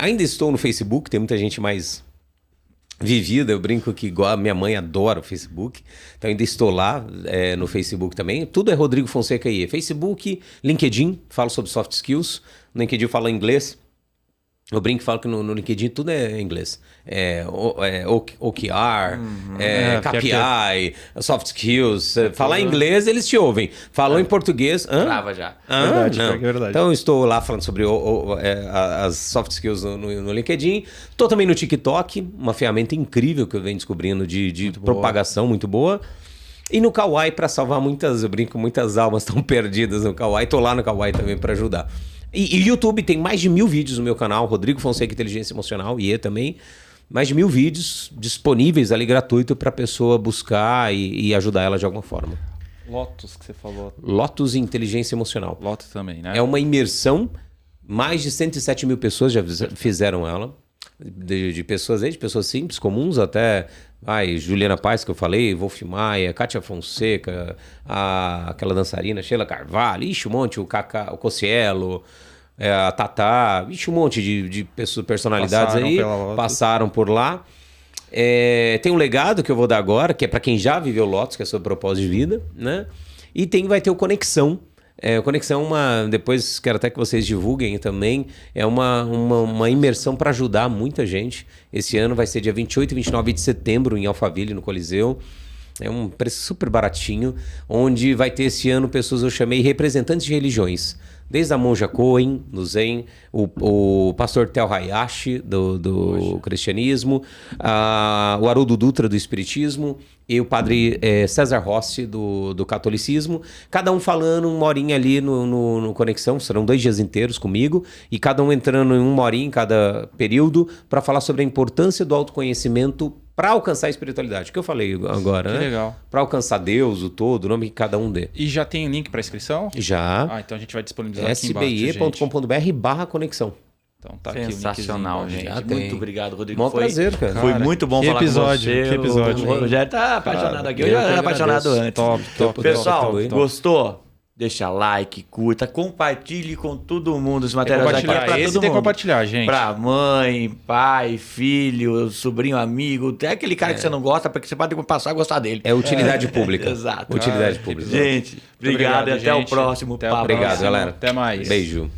Ainda estou no Facebook, tem muita gente mais vivida, eu brinco que igual a minha mãe adora o Facebook, então ainda estou lá no Facebook também. Tudo é Rodrigo Fonseca IE. Facebook, LinkedIn, falo sobre soft skills, no LinkedIn eu falo inglês. Eu brinco e falo que no LinkedIn tudo é inglês. OKR, KPI, soft skills. Falar inglês, eles te ouvem. Falou em português... Trava já. Verdade, não. É verdade. Então eu estou lá falando sobre as soft skills no LinkedIn. Estou também no TikTok, uma ferramenta incrível que eu venho descobrindo de propagação muito boa. E no Kawaii, para salvar eu brinco, muitas almas estão perdidas no Kawaii. Tô lá no Kawaii também para ajudar. E YouTube tem mais de 1000 vídeos no meu canal, Rodrigo Fonseca Inteligência Emocional, e também. Mais de 1000 vídeos disponíveis ali gratuito para a pessoa buscar e ajudar ela de alguma forma. Lotus que você falou. Lotus Inteligência Emocional. Lotus também, né? É uma imersão, mais de 107 mil pessoas já fizeram ela. De pessoas aí, de pessoas simples, comuns, até Juliana Paz, que eu falei, Wolf Maia, Kátia Fonseca, aquela dançarina, Sheila Carvalho, um monte, o Cossielo, a Tatá, um monte de personalidades passaram por lá. Tem um legado que eu vou dar agora, que é para quem já viveu Lotus, que é sobre propósito de vida, né? E vai ter o Conexão. Conexão, depois quero até que vocês divulguem também, é uma imersão para ajudar muita gente. Esse ano vai ser dia 28 e 29 de setembro em Alphaville, no Coliseu. É um preço super baratinho, onde vai ter esse ano pessoas, eu chamei representantes de religiões. Desde a Monja Coen, do Zen, o pastor Tel Hayashi, do cristianismo, o Haroldo Dutra, do espiritismo, e o padre César Rossi, do catolicismo. Cada um falando uma horinha ali no Conexão, serão 2 dias inteiros comigo, e cada um entrando em uma horinha em cada período para falar sobre a importância do autoconhecimento para alcançar a espiritualidade, que eu falei agora, que né? Legal. Para alcançar Deus, o todo, o nome que cada um dê. E já tem link para inscrição? Já. Então a gente vai disponibilizar aqui embaixo, sbi.com.br/conexão. Então tá sensacional, aqui o gente. Muito obrigado, Rodrigo. Bom prazer, cara. Foi muito bom falar com você. Que episódio. O Rogério tá apaixonado aqui. Eu já era apaixonado antes. Top. Pessoal, gostou? Deixa like, curta, compartilhe com todo mundo os materiais aqui. É pra todo mundo. Tem que compartilhar, gente. Pra mãe, pai, filho, sobrinho, amigo. Até aquele cara que você não gosta, porque você pode passar a gostar dele. É utilidade pública. Exato. Utilidade pública. Gente, obrigado e até o próximo papo. Obrigado, galera. Até mais. Beijo.